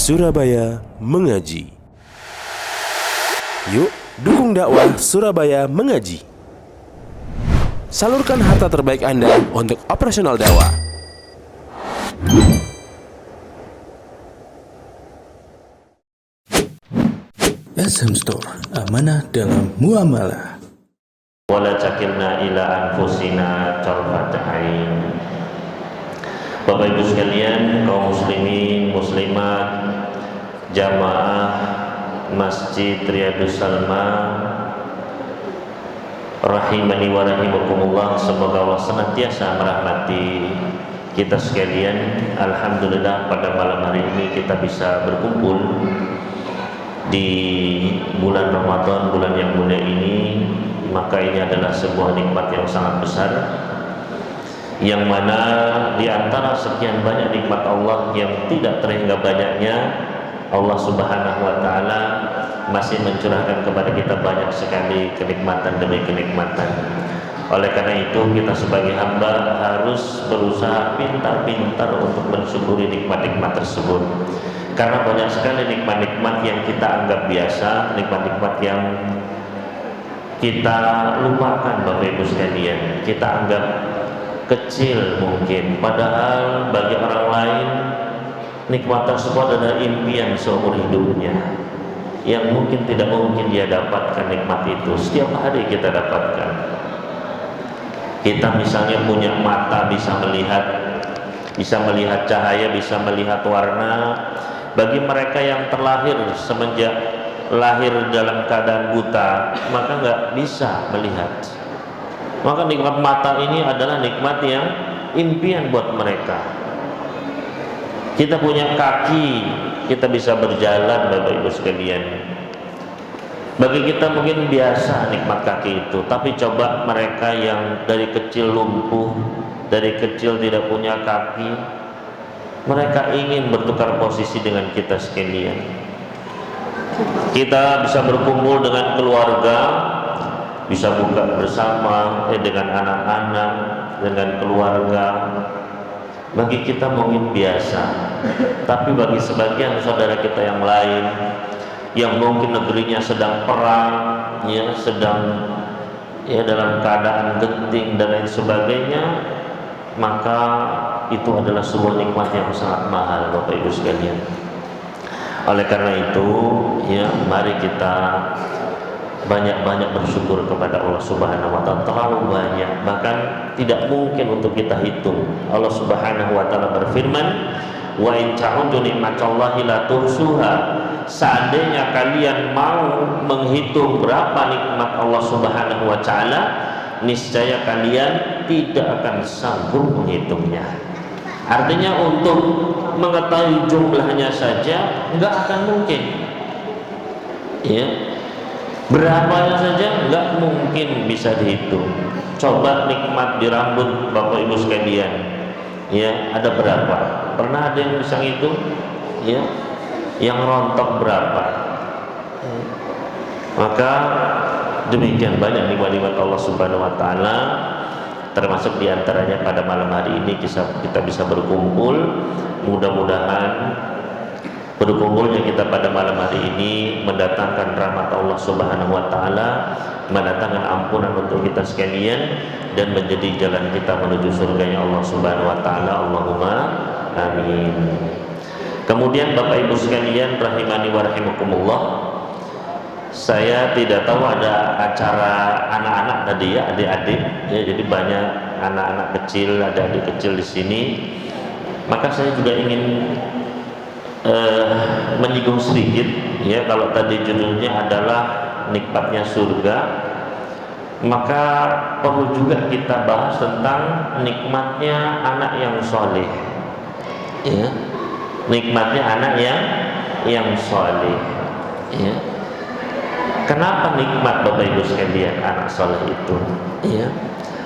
Surabaya Mengaji. Yuk, dukung dakwah Surabaya Mengaji. Salurkan harta terbaik Anda untuk operasional dakwah. SM Store, amanah dalam muamalah. Wala takilna ila anfusina tarfata ain. Bapak Ibu sekalian, kaum muslimin, muslimat, jamaah Masjid Riyadus Salma, rahimani wa rahimakumullah. Semoga Allah senantiasa merahmati kita sekalian. Alhamdulillah pada malam hari ini kita bisa berkumpul di bulan Ramadan, bulan yang mulia ini. Maka ini adalah sebuah nikmat yang sangat besar, yang mana di antara sekian banyak nikmat Allah yang tidak terhingga banyaknya, Allah Subhanahu wa taala masih mencurahkan kepada kita banyak sekali kenikmatan demi kenikmatan. Oleh karena itu kita sebagai hamba harus berusaha pintar-pintar untuk mensyukuri nikmat-nikmat tersebut. Karena banyak sekali nikmat-nikmat yang kita anggap biasa, nikmat-nikmat yang kita lupakan, Bapak Ibu sekalian. Kita anggap kecil mungkin, padahal bagi orang lain nikmat tersebut adalah impian seumur hidupnya, yang mungkin tidak mungkin dia dapatkan nikmat itu. Setiap hari kita dapatkan. Kita misalnya punya mata, bisa melihat cahaya, bisa melihat warna. Bagi mereka yang terlahir semenjak lahir dalam keadaan buta, maka nggak bisa melihat. Maka nikmat mata ini adalah nikmat yang impian buat mereka. Kita punya kaki, kita bisa berjalan, Bapak Ibu sekalian. Bagi kita mungkin biasa nikmat kaki itu, tapi coba mereka yang dari kecil lumpuh, dari kecil tidak punya kaki, mereka ingin bertukar posisi dengan kita sekalian. Kita bisa berkumpul dengan keluarga, bisa buka bersama dengan anak-anak, dengan keluarga. Bagi kita mungkin biasa, tapi bagi sebagian saudara kita yang lain, yang mungkin negerinya sedang perang, sedang dalam keadaan genting dan lain sebagainya, maka itu adalah sebuah nikmat yang sangat mahal, Bapak Ibu sekalian. Oleh karena itu, mari kita banyak-banyak bersyukur kepada Allah Subhanahu wa taala. Terlalu banyak, bahkan tidak mungkin untuk kita hitung. Allah Subhanahu wa taala berfirman, "Wa in ta'uddu ni'matallahi la tuhsuha." Seandainya kalian mau menghitung berapa nikmat Allah Subhanahu wa taala, niscaya kalian tidak akan sanggup menghitungnya. Artinya untuk mengetahui jumlahnya saja nggak akan mungkin. Berapanya saja nggak mungkin bisa dihitung. Coba nikmat di rambut Bapak Ibu sekalian, ada berapa? Pernah ada yang bisa ngitung? Yang rontok berapa? Maka demikian banyak nikmat-nikmat Allah Subhanahu wa taala, termasuk diantaranya pada malam hari ini kita bisa berkumpul. Mudah-mudahan berkumpulnya kita pada malam hari ini mendatangkan rahmat Allah Subhanahu wa taala, mendatangkan ampunan untuk kita sekalian, dan menjadi jalan kita menuju surganya Allah Subhanahu wa taala. Allahumma amin. Kemudian Bapak Ibu sekalian rahimani wa rahimakumullah, saya tidak tahu ada acara anak-anak tadi adik-adik, jadi banyak anak-anak kecil, ada adik kecil di sini. Maka saya juga ingin menyinggung sedikit, kalau tadi judulnya adalah nikmatnya surga, maka perlu juga kita bahas tentang nikmatnya anak yang soleh. Nikmatnya anak yang soleh. Kenapa nikmat, Bapak Ibu sekalian, anak soleh itu?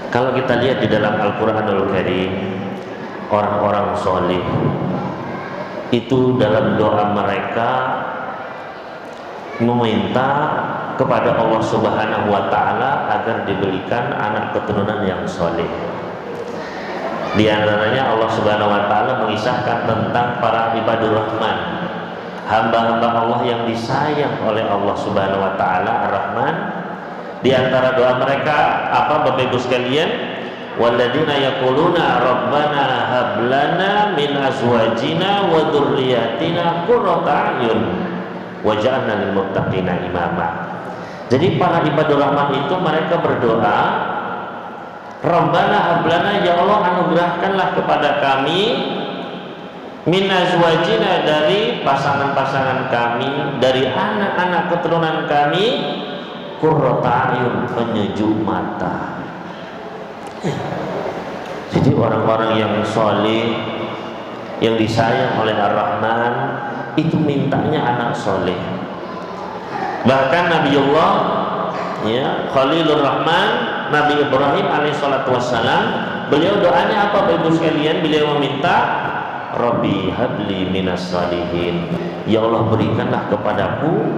Kalau kita lihat di dalam Al-Quranul Karim, orang-orang soleh itu dalam doa mereka meminta kepada Allah Subhanahu wa taala agar diberikan anak keturunan yang soleh. Di antaranya Allah Subhanahu wa taala mengisahkan tentang para ibadur rahman, hamba-hamba Allah yang disayang oleh Allah Subhanahu wa taala Ar-Rahman. Di antara doa mereka apa Bapak Ibu sekalian? Walladzina yaquluna rabbana hab lana min azwajina wa dzurriyyatina qurrata a'yun waj'alna lil muttaqina imama. Jadi para ibadur rahman itu mereka berdoa, Rabbana hab lana, ya Allah anugerahkanlah kepada kami min azwajina, dari pasangan-pasangan kami, dari anak-anak keturunan kami, qurrata a'yun, penyejuk mata. Jadi orang-orang yang soleh, yang disayang oleh Ar-Rahman, itu mintanya anak soleh. Bahkan Nabiullah ya, Khalilur Rahman, Nabi Ibrahim alaihissalatu wassalam, beliau doanya apa Bapak Ibu sekalian? Beliau meminta, Rabbi habli minas salihin, ya Allah berikanlah kepadaku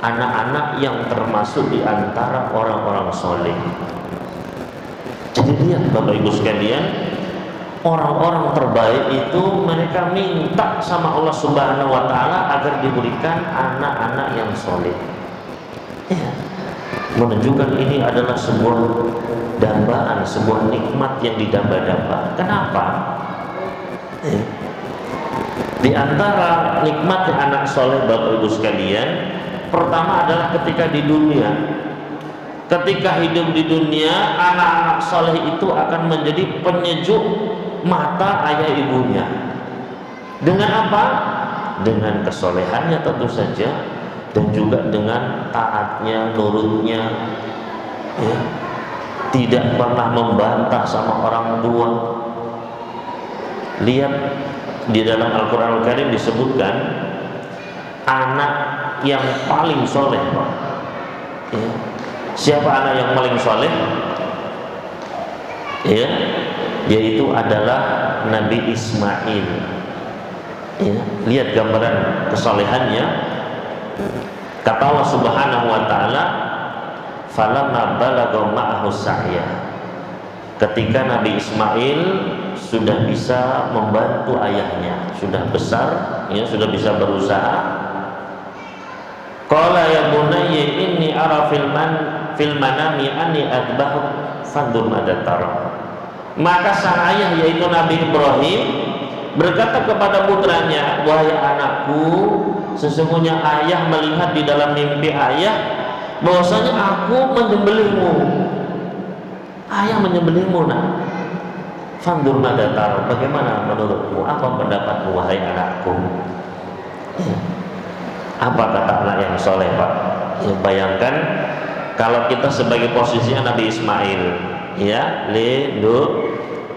anak-anak yang termasuk di antara orang-orang soleh. Jadi lihat Bapak Ibu sekalian, orang-orang terbaik itu mereka minta sama Allah Subhanahu wa taala agar diberikan anak-anak yang soleh. Ya. Menunjukkan ini adalah sebuah dambaan, sebuah nikmat yang didamba-damba. Kenapa? Ya. Di antara nikmat anak soleh Bapak Ibu sekalian, pertama adalah ketika di dunia. Ketika hidup di dunia, anak-anak soleh itu akan menjadi penyejuk mata ayah ibunya. Dengan apa? Dengan kesolehannya tentu saja, dan juga dengan taatnya, nurutnya, ya. Tidak pernah membantah sama orang tua. Lihat di dalam Al-Quran Al-Karim disebutkan anak yang paling soleh, Pak. Ya. Siapa anak yang paling soleh? Ya, yaitu adalah Nabi Ismail. Ya, lihat gambaran kesolehannya. Kata Allah Subhanahu wa taala, falamma balagha ma'ahu sa'ya. Ketika Nabi Ismail sudah bisa membantu ayahnya, sudah besar, ya, sudah bisa berusaha. Qala ya bunayya inni ara fil manami anni adbahuk fandur madza tara. Maka sang ayah yaitu Nabi Ibrahim berkata kepada putranya, wahai anakku, sesungguhnya ayah melihat di dalam mimpi ayah bahwasanya aku menyembelihmu. Ayah menyembelihmu, nak. Fandur madza tara, bagaimana menurutmu? Apa pendapatmu wahai anakku? Apa kata anak yang soleh, Pak? Ya, bayangkan kalau kita sebagai posisinya Nabi Ismail, ya,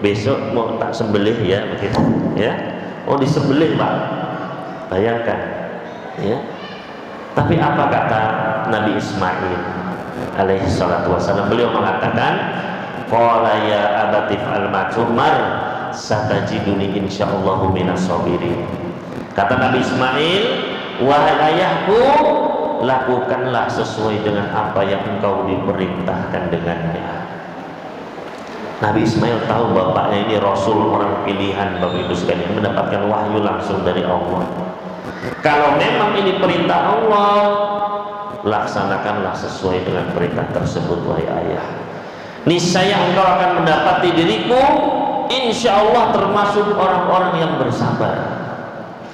besok mau tak sembelih ya, begitu, ya, oh disembelih, Pak, bayangkan, ya. Tapi apa kata Nabi Ismail alaihi salatu wassalam? Beliau mengatakan, qala ya abati fa'al ma tu'mar satajiduni insyaallahu minas sabirin. Kata Nabi Ismail, wahai ayahku, lakukanlah sesuai dengan apa yang engkau diperintahkan dengannya. Nabi Ismail tahu bapaknya ini Rasul, orang pilihan Bapak Ibu sekalian, mendapatkan wahyu langsung dari Allah. Kalau memang ini perintah Allah, laksanakanlah sesuai dengan perintah tersebut wahai ayah. Niscaya engkau akan mendapati diriku insya Allah termasuk orang-orang yang bersabar.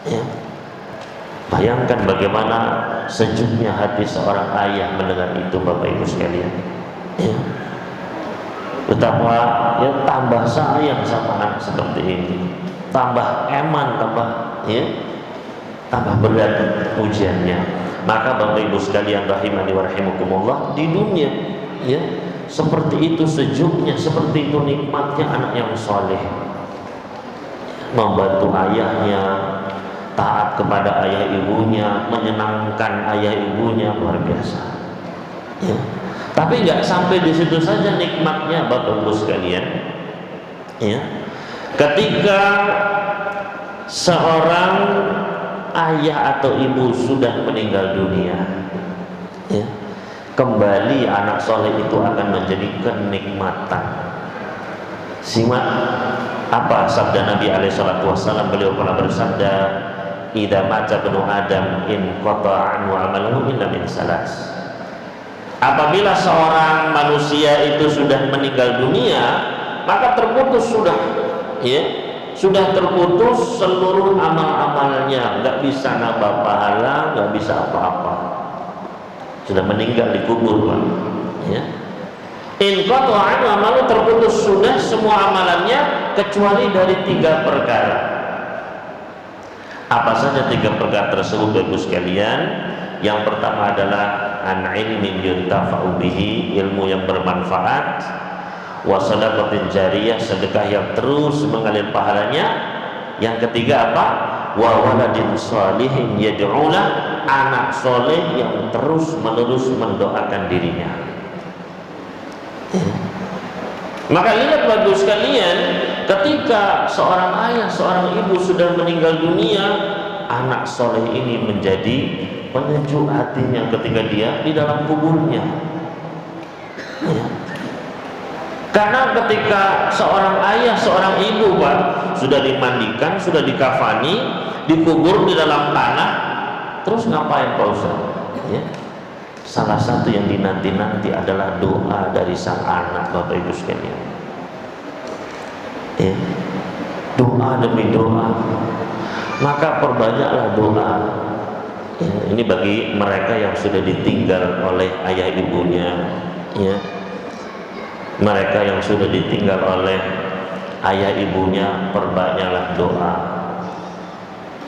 Ya. Bayangkan bagaimana sejuknya hati seorang ayah mendengar itu Bapak Ibu sekalian. Ya. Betapa ya tambah sayang sama anak seperti ini, tambah eman, tambah berat ujiannya. Maka Bapak Ibu sekalian rahimani wa rahimakumullah, di dunia ya seperti itu sejuknya, seperti itu nikmatnya anak yang soleh, membantu ayahnya, taat kepada ayah ibunya, menyenangkan ayah ibunya, luar biasa. Ya. Tapi nggak sampai di situ saja nikmatnya Bapak Ibu sekalian. Ya. Ketika seorang ayah atau ibu sudah meninggal dunia, ya, kembali anak soleh itu akan menjadi kenikmatan. Simak apa sabda Nabi alaihissalatu wassalam. Beliau pernah bersabda, idza mata ibnu adam in qata'a anhu 'amaluhu illa min salas. Apabila seorang manusia itu sudah meninggal dunia, maka terputus sudah, ya, sudah terputus seluruh amal-amalnya, nggak bisa nambah pahala, nggak bisa apa-apa. Sudah meninggal dikubur, Pak. Ya. In qata'a anhu amalu, terputus sudah semua amalannya kecuali dari 3 perkara. Apa saja 3 perkara tersebut, Bapak Ibu sekalian? Yang pertama adalah an ilmin yuntafa'u bihi, ilmu yang bermanfaat, wa sadaqatin jariyah, sedekah yang terus mengalir pahalanya. Yang ketiga apa? Wa waladin shalihin yad'ulah, anak soleh yang terus menerus mendoakan dirinya. Maka lihat Bapak sekalian, ketika seorang ayah, seorang ibu sudah meninggal dunia, anak soleh ini menjadi penyejuk hatinya ketika dia di dalam kuburnya. Ya. Karena ketika seorang ayah, seorang ibu, Pak, sudah dimandikan, sudah dikafani, dikubur di dalam tanah, terus ngapain Pak Ustaz? Ya. Salah satu yang dinanti-nanti adalah doa dari sang anak, Bapak Ibu sekalian. Ya. Doa demi doa. Maka perbanyaklah doa. Ya, ini bagi mereka yang sudah ditinggal oleh ayah ibunya, ya. Mereka yang sudah ditinggal oleh ayah ibunya, perbanyaklah doa.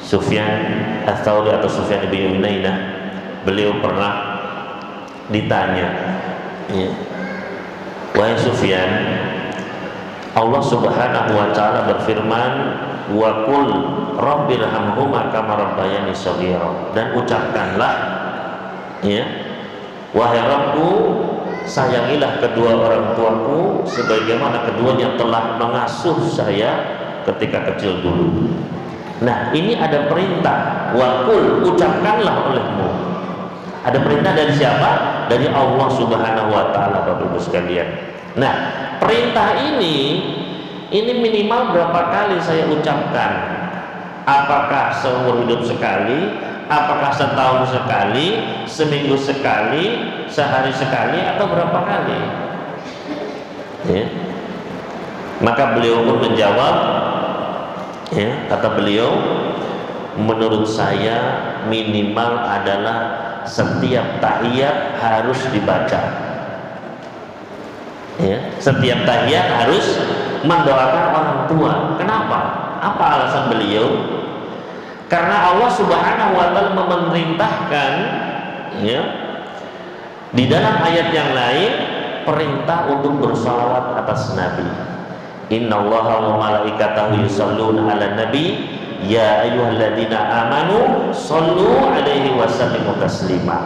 Sufyan Ats-Tsauri atau Sufyan bin Uyainah, beliau pernah ditanya, ya, wahai Sufyan, Allah Subhanahu wa taala berfirman, wa qul rabbirhamhuma kama rabbayani shaghira, dan ucapkanlah, ya, wahai Rabbku, sayangilah kedua orang tuaku sebagaimana keduanya telah mengasuh saya ketika kecil dulu. Nah, ini ada perintah, wa qul, ucapkanlah olehmu. Ada perintah dari siapa? Dari Allah Subhanahu wa taala, Bapak Ibu sekalian. Nah, perintah ini minimal berapa kali saya ucapkan? Apakah seumur hidup sekali? Apakah setahun sekali? Seminggu sekali? Sehari sekali? Atau berapa kali? Ya. Maka beliau pun menjawab, ya, kata beliau, menurut saya minimal adalah setiap tahiyat harus dibaca. Ya, setiap tahiyat harus mendoakan orang tua. Kenapa? Apa alasan beliau? Karena Allah Subhanahu wa taala memerintahkan, ya, di dalam ayat yang lain perintah untuk bersalawat atas Nabi. Innallaha wa malaikatahu yusholluna 'alan nabi ya ayyuhalladzina amanu shollu 'alaihi wasallimu taslima.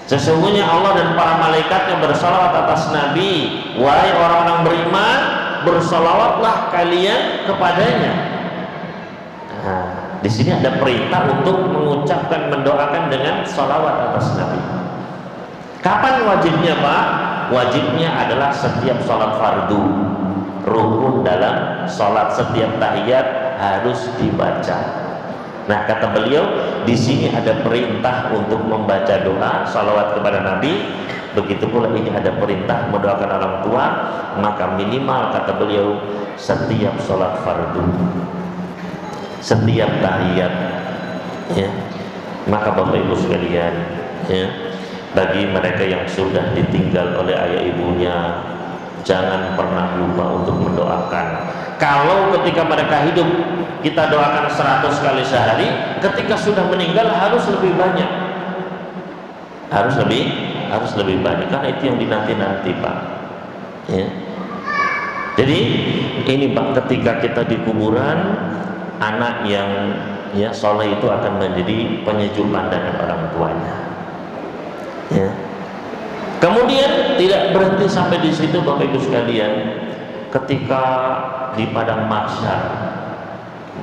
Sesungguhnya Allah dan para malaikatnya bersalawat atas Nabi. Wahai orang-orang beriman, bersalawatlah kalian kepadanya. Nah, di sini ada perintah untuk mengucapkan, mendoakan dengan salawat atas Nabi. Kapan wajibnya, Pak? Wajibnya adalah setiap sholat fardu. Rukun dalam sholat, setiap tahiyat harus dibaca. Nah, kata beliau, di sini ada perintah untuk membaca doa, salawat kepada Nabi. Begitu pula ini ada perintah mendoakan orang tua. Maka minimal, kata beliau, setiap sholat fardu, setiap tahiyat, ya. Maka Bapak Ibu sekalian, ya, bagi mereka yang sudah ditinggal oleh ayah ibunya, jangan pernah lupa untuk mendoakan. Kalau ketika mereka hidup kita doakan 100 kali sehari, ketika sudah meninggal harus lebih banyak. Harus lebih banyak, karena itu yang dinanti-nanti, Pak. Ya. Jadi ini, Pak, ketika kita di kuburan, anak yang, ya, soleh itu akan menjadi penyejuk pandangan orang tuanya. Ya. Kemudian tidak berhenti sampai di situ, Bapak Ibu sekalian. Ketika di padang mahsyar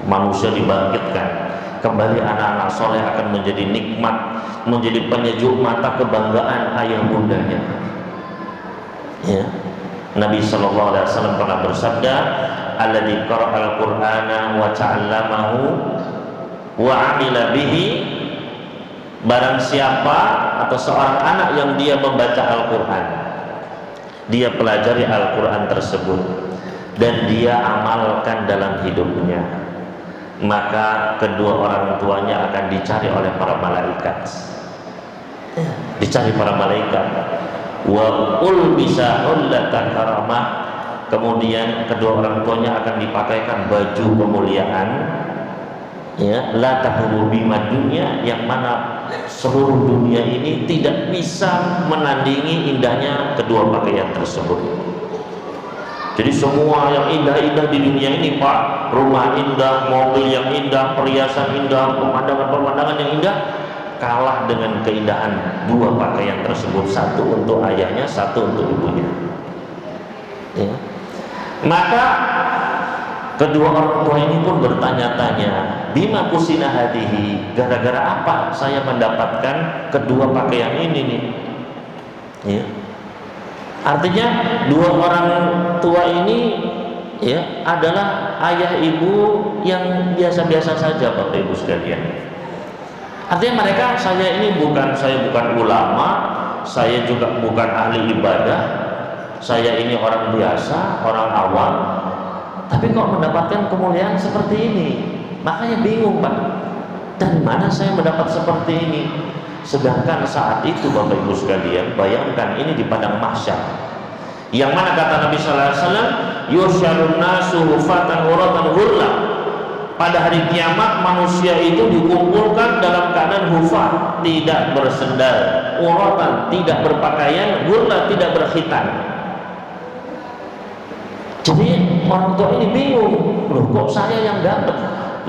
manusia dibangkitkan kembali, anak-anak soleh akan menjadi nikmat, menjadi penyejuk mata kebanggaan ayah bundanya. Ya. Nabi Shallallahu Alaihi Wasallam pernah bersabda, alladzi qara'al Qur'ana wa 'allamahu wa amila bihi, barang siapa atau seorang anak yang dia membaca Al-Quran, dia pelajari Al-Quran tersebut dan dia amalkan dalam hidupnya, maka kedua orang tuanya akan dicari oleh para malaikat. Dicari para malaikat. Wa ulbisa hullatan karamah, kemudian kedua orang tuanya akan dipakaikan baju kemuliaan, ya, la tahulu bima dunya, yang mana seluruh dunia ini tidak bisa menandingi indahnya kedua pakaian tersebut. Jadi semua yang indah-indah di dunia ini, Pak, rumah indah, mobil yang indah, perhiasan indah, pemandangan-pemandangan yang indah, kalah dengan keindahan dua pakaian tersebut, satu untuk ayahnya, satu untuk ibunya. Ya. Maka kedua orang tua ini pun bertanya-tanya, bima kusina hadihi, gara-gara apa saya mendapatkan kedua pakaian ini nih? Ya. Artinya dua orang tua ini, ya, adalah ayah ibu yang biasa-biasa saja, Bapak Ibu sekalian. Artinya mereka, saya bukan ulama, saya juga bukan ahli ibadah, saya ini orang biasa, orang awam, tapi kok mendapatkan kemuliaan seperti ini. Makanya bingung, Pak, dari mana saya mendapat seperti ini? Sedangkan saat itu, Bapak Ibu sekalian, bayangkan ini di padang mahsyar, yang mana kata Nabi sallallahu alaihi wasallam, yusyarun nasu hufatan uratan ghurla. Pada hari kiamat manusia itu dikumpulkan dalam keadaan hufat, tidak bersendal, uratan, tidak berpakaian, ghurla, tidak berkhitan. Jadi orang tua ini bingung, loh kok saya yang dapat?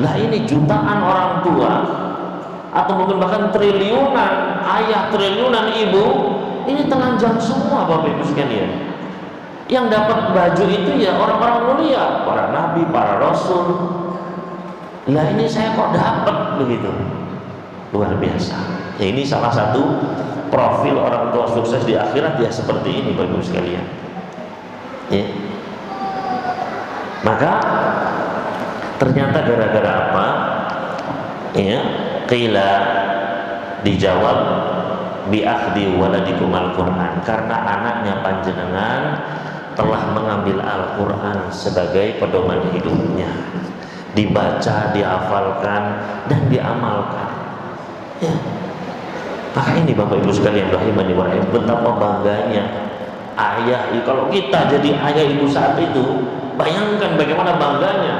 Lah ini jutaan orang tua, atau mungkin bahkan triliunan ayah, triliunan ibu, ini telanjang semua, Bapak Ibu sekalian. Yang dapat baju itu ya orang-orang mulia, para nabi, para rasul. Lah ini saya kok dapat begitu, luar biasa. Ya, ini salah satu profil orang tua sukses di akhirat, ya seperti ini, Bapak Ibu sekalian. Ya. Maka ternyata gara-gara apa? Ya, qila, dijawab, bi akhdi waladikum al-Qur'an, karena anaknya panjenengan telah mengambil Al-Quran sebagai pedoman hidupnya, dibaca, dihafalkan, dan diamalkan. Ya. Maka ini Bapak Ibu sekalian rahimani wa rahim, betapa bangganya ayah. Kalau kita jadi ayah ibu saat itu, bayangkan bagaimana bangganya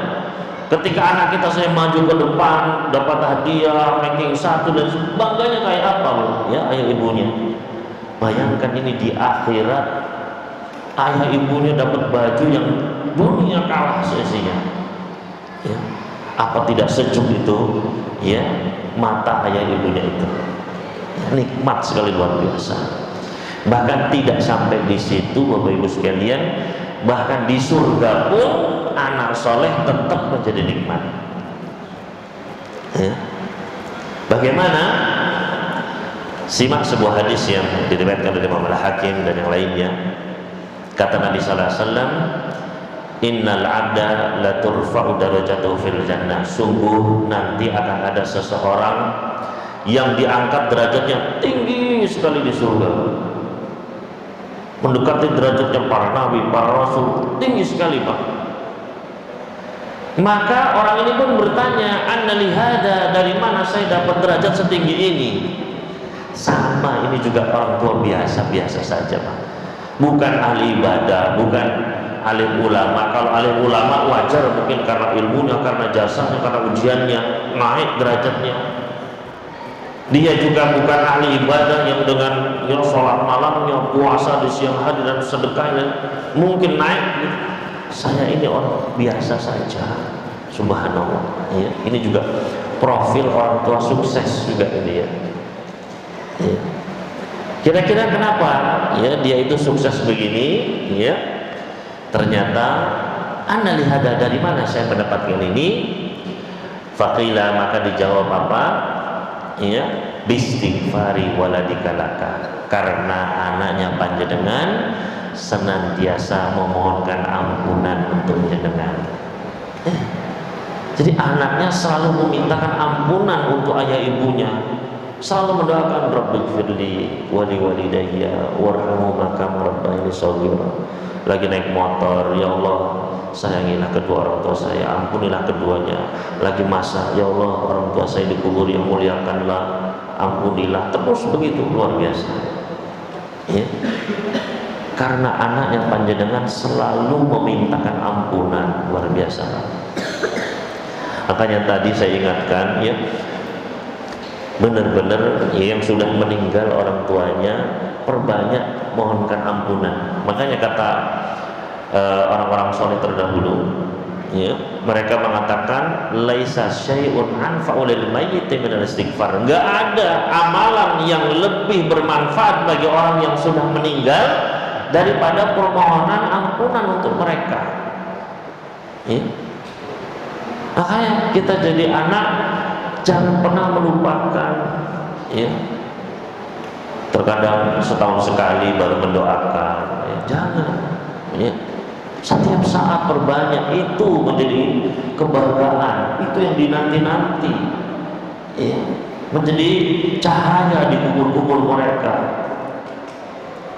ketika anak kita saya maju ke depan, dapat hadiah, ranking 1 dan bangganya kayak apa, ya, ayah ibunya. Bayangkan ini di akhirat, ayah ibunya dapat baju yang dunia kalah seisinya. Ya. Apa tidak sejuk itu, ya, mata ayah ibunya itu. Nikmat sekali, luar biasa. Bahkan tidak sampai di situ, Bapak Ibu sekalian, bahkan di surga pun anak soleh tetap menjadi nikmat. Ya. Bagaimana? Simak sebuah hadis yang diriwayatkan oleh Imam Al-Hakim dan yang lainnya. Kata Nabi sallallahu alaihi wasallam, innal 'abda la turfa'u darajatuhu fil jannah. Sungguh nanti akan ada seseorang yang diangkat derajatnya tinggi sekali di surga, mendekati derajatnya para nabi, para rasul, tinggi sekali, Pak. Maka orang ini pun bertanya, anna lihada, dari mana saya dapat derajat setinggi ini? Sama, ini juga orang tua biasa-biasa saja, Pak. Bukan ahli ibadah, bukan alim ulama. Kalau alim ulama wajar mungkin karena ilmunya, karena jasanya, karena ujiannya naik derajatnya. Dia juga bukan ahli ibadah yang dengan yang sholat malamnya, puasa di siang hari dan sedekahnya mungkin naik. Saya ini orang biasa saja, subhanallah. Ya, ini juga profil orang tua sukses juga ini, ya. Ya. Kira-kira kenapa ya dia itu sukses begini, ya? Ternyata anna lihada, dari mana saya mendapatkan ini? Faqila, maka dijawab apa? Ya, bistighfari waladika laka, karena anaknya panjenengan senantiasa memohonkan ampunan untuk jenengan. Jadi anaknya selalu memintakan ampunan untuk ayah ibunya, selalu mendoakan Rabbighfirli wa liwalidayya warhamhuma kama rabbayani shaghira. Lagi naik motor, ya Allah sayangilah kedua orang tua saya, ampunilah keduanya. Lagi masak, ya Allah orang tua saya dikubur yang muliakanlah, ampunilah. Terus begitu, luar biasa ya. Karena anaknya panjenengan selalu memintakan ampunan, luar biasa. Makanya tadi saya ingatkan ya, benar-benar ya, yang sudah meninggal orang tuanya perbanyak mohonkan ampunan. Makanya kata orang-orang soleh terdahulu ya, mereka mengatakan laisa syai'un anfa'u lil mayyiti minal istighfar. Enggak ada amalan yang lebih bermanfaat bagi orang yang sudah meninggal daripada permohonan ampunan untuk mereka ya. Makanya kita jadi anak jangan pernah melupakan ya. Terkadang setahun sekali baru mendoakan ya. Jangan ya. Setiap saat perbanyak, itu menjadi kebahagiaan, itu yang dinanti-nanti ya. Menjadi cahaya di kubur-kubur mereka.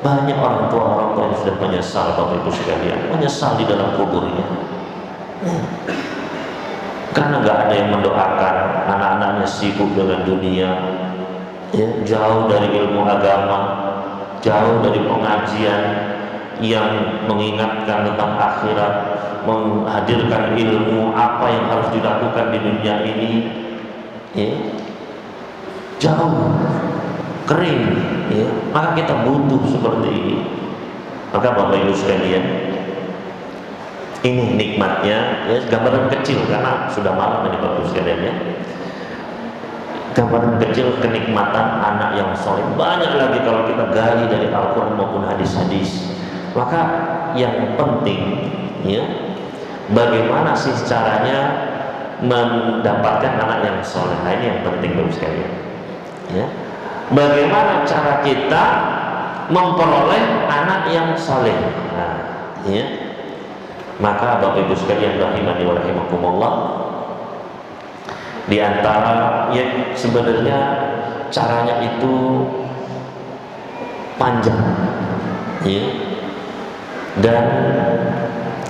Banyak orang tua yang sudah menyesal, Bapak Ibu sekalian, menyesal di dalam kuburnya ya. Karena nggak ada yang mendoakan, anak-anaknya sibuk dengan dunia ya, jauh dari ilmu agama, jauh dari pengajian yang mengingatkan tentang akhirat, menghadirkan ilmu apa yang harus dilakukan di dunia ini ya. Jauh, kering ya. Maka kita butuh seperti ini. Maka Bapak Ibu sekalian, ini nikmatnya ya, gambaran kecil karena sudah malam ini Bapak Ibu sekalian ya. Gambaran kecil kenikmatan anak yang soleh. Banyak lagi kalau kita gali dari Al-Quran maupun hadis-hadis. Maka yang penting ya, bagaimana sih caranya mendapatkan anak yang soleh. Nah, ini yang penting Bapak Ibu sekalian ya. Bagaimana cara kita memperoleh anak yang soleh. Nah ya, maka Bapak Ibu sekalian rahimani wa rahimakumullah, di antara ya sebenarnya caranya itu panjang ya, dan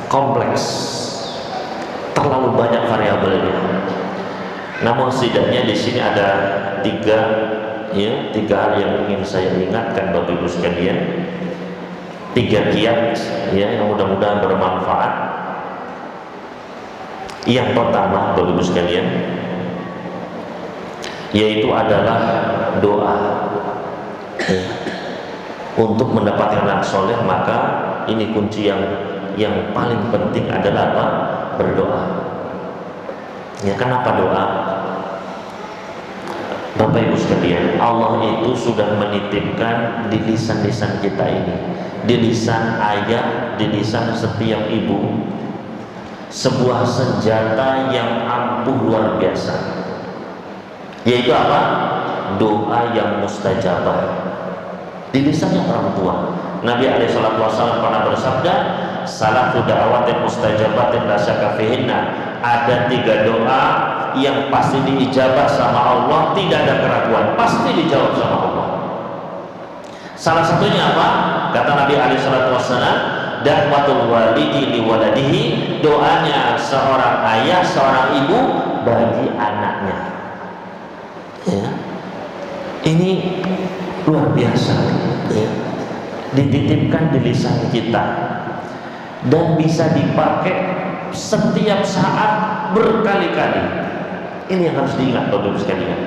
kompleks, terlalu banyak variabelnya. Namun setidaknya di sini ada tiga hal yang ingin saya ingatkan Bapak Ibu sekalian, tiga kiat ya, yang mudah-mudahan bermanfaat. Yang pertama Bapak Ibu sekalian, yaitu adalah doa ya. Untuk mendapatkan anak soleh, maka ini kunci yang paling penting adalah apa? Berdoa ya. Kenapa doa? Bapak Ibu sekalian, Allah itu sudah menitipkan di lisan-lisan kita ini, di lisan ayah, di lisan setiap ibu, sebuah senjata yang ampuh luar biasa, yaitu apa? Doa yang mustajabah di lisannya orang tua. Nabi SAW pernah bersabda, salatu da'awatin mustajabatin la syakka fihinna. Ada tiga doa yang pasti diijabah sama Allah, tidak ada keraguan, pasti dijawab sama Allah. Salah satunya apa? Kata Nabi SAW, da'watul walidi li waladihi, doanya seorang ayah, seorang ibu bagi anaknya ya. Ini luar biasa ya. Dititipkan di lisan kita dan bisa dipakai setiap saat berkali-kali. Ini yang harus diingat Bapak Ibu sekalian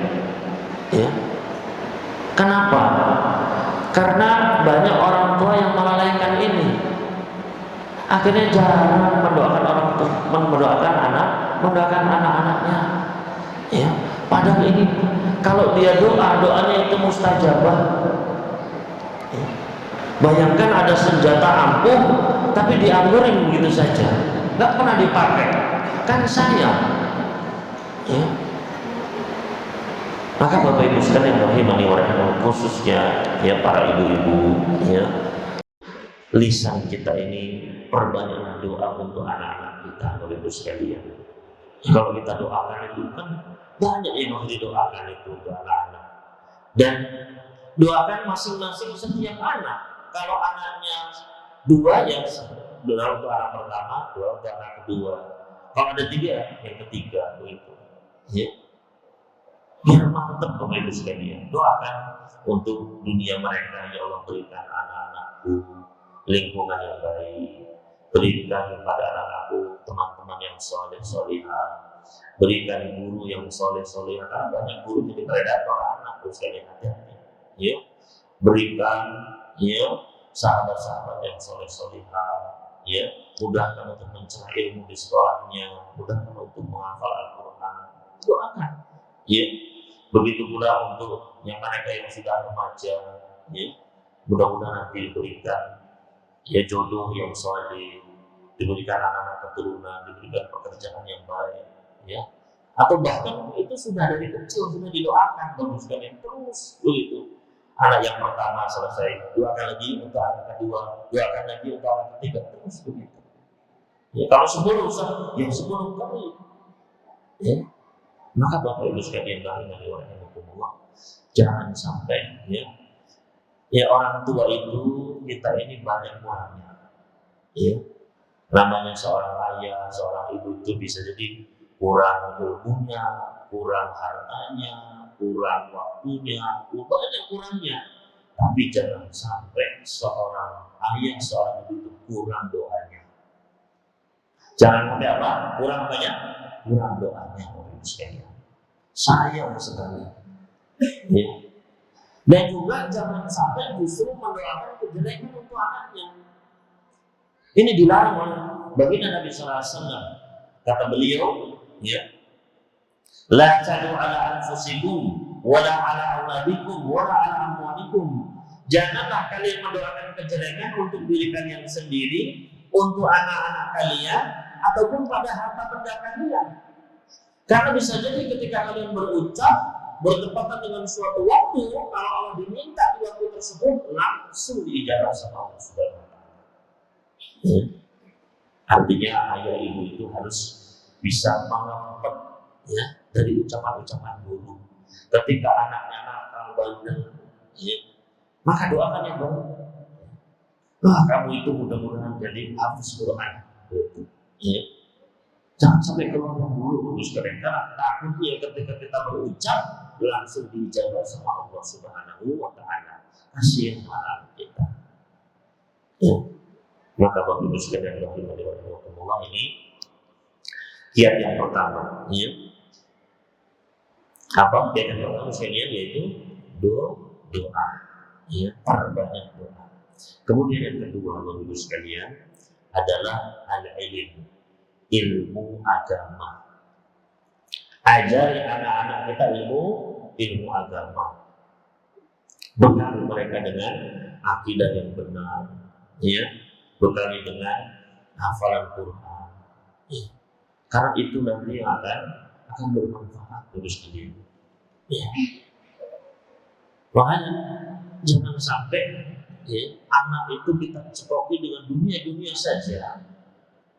ya. Kenapa? Karena banyak orang tua yang melalaikan ini, akhirnya jarang mendoakan anak-anaknya ya. Padahal ini kalau dia doanya itu mustajabah ya. Bayangkan ada senjata ampuh tapi dianggurin begitu saja, nggak pernah dipakai, kan sayang ya. Maka Bapak Ibu sekalian rahimani wa rahimakumullah, khususnya ya para ibu-ibu ya, lisan kita ini perbanyaklah doa untuk anak-anak kita Bapak Ibu sekalian Kalau kita doakan itu kan banyak yang harus didoakan itu untuk anak-anak. Dan doakan masing-masing setiap anak. Kalau anaknya dua ya doa untuk anak pertama, doa untuk anak kedua. Kalau ada tiga, yang ketiga begitu. Ya. Biar mantap Bapak Ibu sekalian. Doakan untuk dunia mereka, ya Allah berikan anak-anakku lingkungan yang baik. Berikan kepada anak-anakku teman-teman yang soleh solihah. Berikan guru yang soleh solihah. Karena banyak guru jadi predator anakku sekalian, hati-hati. Ya. Berikan ya sahabat-sahabat yang soleh solihah. Ya, mudahkan untuk mencari ilmu di sekolahnya, mudahkan untuk menghafal Al-Quran. Doakan. Ya. Begitu pula untuk yang mereka yang sudah remaja, ya, mudah-mudahan nanti diberikan ya jodoh yang soleh, diberikan anak-anak keturunan, diberikan pekerjaan yang baik, ya. Atau bahkan itu sudah dari kecil sudah didoakan bagus sekali terus begitu. Anak yang pertama selesai, doakan lagi untuk anak kedua, doakan lagi untuk anak ketiga, terus begitu. Ya, kalau 10 usah, ya 10 kali. Ya. Maka Bapak Ibu sekalian rahimakumullah, jangan sampai ya orang tua itu kita ini banyak kurangnya. Ya. Namanya seorang ayah, seorang ibu itu bisa jadi kurang ilmunya, kurang hartanya, kurang waktunya, banyak kurangnya. Tapi jangan sampai seorang ayah, seorang ibu itu kurang doanya. Jangan sampai apa? Kurang banyak, kurang doanya Bapak Ibu sekalian. Sayang sekali. Ya. Dan juga jangan sampai justru mendoakan kejelekan untuk anaknya. Ini dilarang oleh baginda Nabi Sallallahu Alaihi Wasallam. Kata beliau, ya, la tadu ala anfusikum, wala ala auladikum, wala ala amwalikum. Janganlah kalian mendoakan kejelekan untuk diri kalian sendiri, untuk anak-anak kalian, ataupun pada harta benda kalian. Karena bisa jadi ketika kalian berucap bertepatan dengan suatu waktu, kalau Allah diminta di waktu tersebut langsung diijabah sama Allah Subhanahu wa Ta'ala. Artinya ayah ibu itu harus bisa mengempet ya dari ucapan-ucapan dulu. Ketika anaknya nakal bandel, ya, maka doakan yang baik. Wah, kamu itu mudah-mudahan jadi hafiz Quran. Ya. Jangan sampai keluar dulu terus karena takutnya ketika kita berucap langsung dijawab sama Allah Subhanahu wa Ta'ala. Kasihan anak kita. Ya. Maka Bapak Ibu sekalian rahimahullah, ini kiat yang pertama, ya. Apa kiat yang pertama sekalian yaitu doa, ya, perbanyak doa. Kemudian yang kedua Bapak Ibu sekalian adalah ilmu agama. Ajari anak-anak kita ilmu agama. Bekali mereka dengan akidah yang benar, ya. Bekali dengan hafalan Quran. Ya. Karena itu nanti yang akan bermanfaat terus sekalian. Ya. Makanya jangan sampai ya, anak itu kita cekoki dengan dunia saja.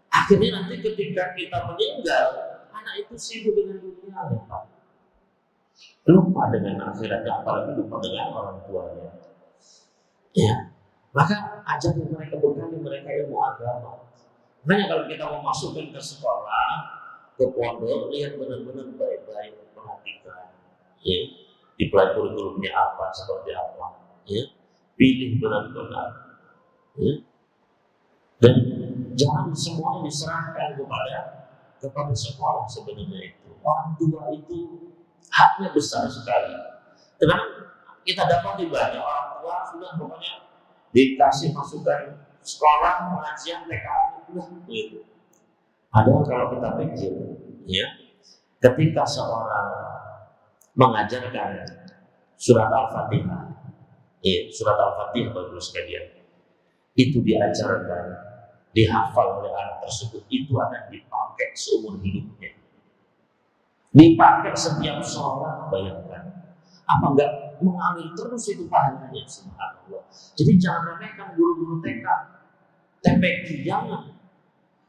Akhirnya nanti ketika kita meninggal, anak itu sibuk dengan dunia, Pak. Lupa dengan akhiratnya, apalagi lupa dengan orang tuanya. Ya, maka ajari mereka, bekali mereka ilmu agama. Makanya kalau kita mau masukkan ke sekolah, ke pondok, lihat benar-benar baik-baik, perhatikan. Ya, dipelajari kurikulumnya apa, seperti apa. Ya, pilih benar-benar. Ya. Dan jangan semuanya diserahkan kepada sekolah sebenarnya itu. Orang tua itu haknya besar sekali. Karena kita dapat banyak orang tua sudah pokoknya dikasih masukan sekolah, pengajian, TKA itu begitu. Padahal kalau kita pikir, ya, ketika seorang mengajarkan surat Al-Fatihah, surat Al-Fatihah bagus sekalian, itu diajarkan, dihafal oleh anak tersebut, itu akan dipakai seumur hidupnya. Dipakai setiap sholat, bayangkan. Apa enggak mengalir terus itu pahalanya, subhanallah. Jadi jangan remehkan guru-guru TK, TPQ, jangan.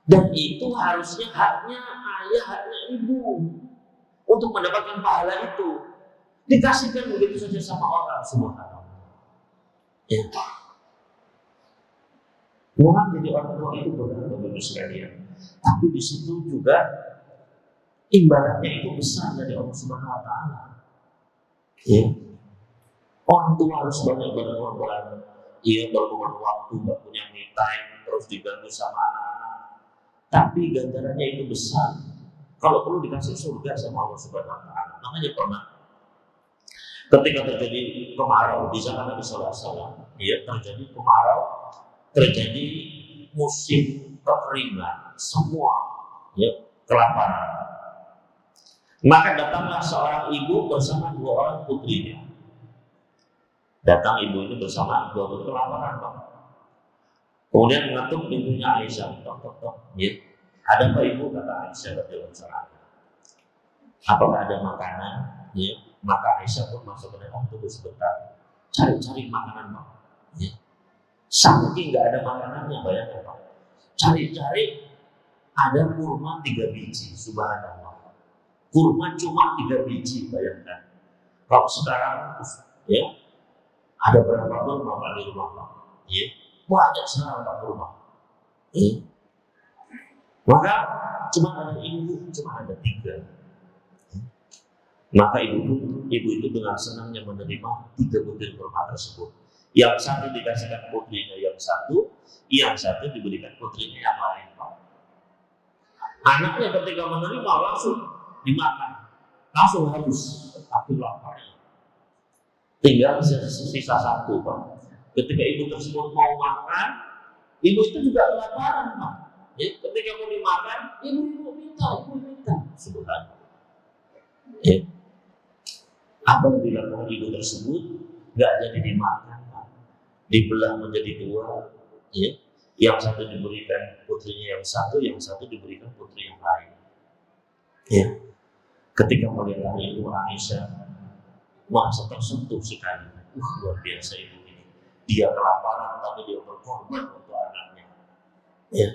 Dan itu harusnya haknya ayah, haknya ibu untuk mendapatkan pahala itu. Dikasihkan begitu saja sama orang, subhanallah. Ya. Memang jadi orang tua itu berat Bapak sekalian. Tapi di situ juga imbalannya itu besar dari Allah Subhanahu wa taala. Ya. Orang tua harus banyak berkorban. Iya, berkorban waktu, nggak punya me time, terus diganggu sama anak-anak. Tapi ganjarannya itu besar. Kalau perlu dikasih surga sama Allah Subhanahu wa taala. Makanya pernah ketika terjadi kemarau di zaman Nabi sallallahu alaihi wasallam, ya, terjadi kemarau, terjadi musim kekeringan, semua ya kelaparan. Maka datanglah seorang ibu bersama dua orang putrinya. Datang ibu ini bersama dua putri kelaparan, Pak. Kemudian mengetuk pintunya Aisyah, tok tok tok, ya. Ada apa ibu? Kata Aisyah radhiyallahu anha. Apakah ada makanan? Ya. Maka Aisyah pun masuk ke dalam, tunggu sebentar, cari-cari makanan, Pak. Ya. Saking nggak ada makanannya, bayangkan, Pak. Cari-cari ada kurma 3 biji, subhanallah. Kurma cuma 3 biji, bayangkan. Kalau sekarang, ya, ada berapa kurma Pak di rumah, Pak? Ya, banyak sekarang Pak kurma. Ya. Maka cuma ada ibu, cuma ada 3. Maka ibu itu dengan senangnya menerima 3 butir kurma tersebut. Yang satu dikasihkan putrinya yang satu diberikan putrinya yang lain, Pak. Anaknya ketika menerima langsung dimakan, langsung harus tapi laparnya. Tinggal sisa 1, Pak. Ketika ibu tersebut mau makan, ibu itu juga kelaparan, Pak. Ya, ketika mau dimakan, ibu minta. Subhanallah. Ya. Apa yang dilakukan ibu tersebut nggak jadi dimakan, Pak. Dibelah menjadi 2, ya. Yang satu diberikan putrinya yang satu diberikan putri yang lain. Ya. Ketika melihat ibu Aisyah merasa tersentuh sekali. Luar biasa ibu ini. Dia kelaparan tapi dia berkorban untuk anaknya. Ya.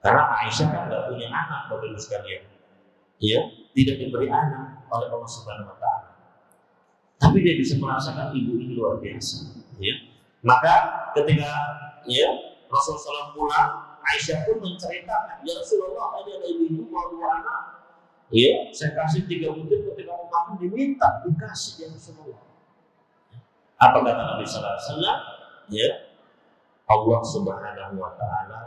Karena Aisyah kan nggak punya anak, Bapak Ibu sekalian. Ya, tidak diberi anak oleh Allah Subhanahu wa taala. Tapi dia bisa merasakan ibu ini luar biasa. Ya. Maka ketika ya Rasulullah SAW pulang, Aisyah pun menceritakan, ya Rasulullah, ada ibu mau 2 anak. Ya, saya kasih 3 butir, ketika mau makan diminta, dikasih ya Rasulullah. Apa kata Nabi Sallallahu Alaihi Wasallam? Ya, Allah Subhanahu Wa Taala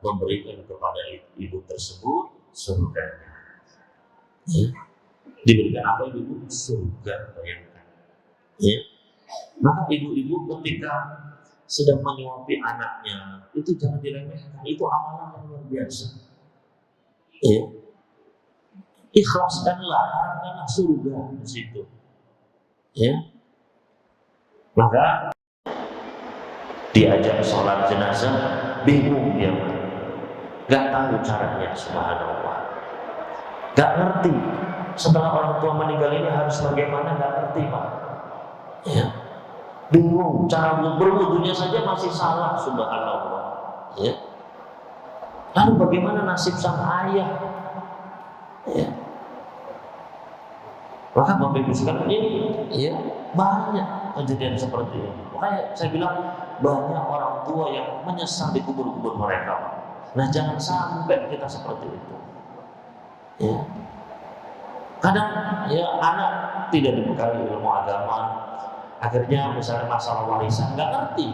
memberikan kepada ibu tersebut surga. Ya. Diberikan apa ibu? Surga, bayangkan. Ya. Maka ibu-ibu ketika sedang menyuapi anaknya itu jangan diremehkan, itu amalan yang luar biasa. Ya. Ikhlaskanlah, harapkanlah surga di situ. Ya. Maka diajak sholat jenazah, bingung dia, gak tahu caranya, subhanallah, gak ngerti. Setelah orang tua meninggal ini harus bagaimana, gak ngerti, Pak. Ya. Bingung, cara berwudunya saja masih salah, subhanallah. Ya. Lalu bagaimana nasib sang ayah? Ya. Maka Bapak Ibu sekalian ini ya banyak kejadian seperti ini. Makanya saya bilang banyak orang tua yang menyesal di kubur-kubur mereka. Nah, jangan sampai kita seperti itu. Ya. Kadang ya anak tidak dibekali ilmu agama, akhirnya misalnya masalah warisan nggak ngerti.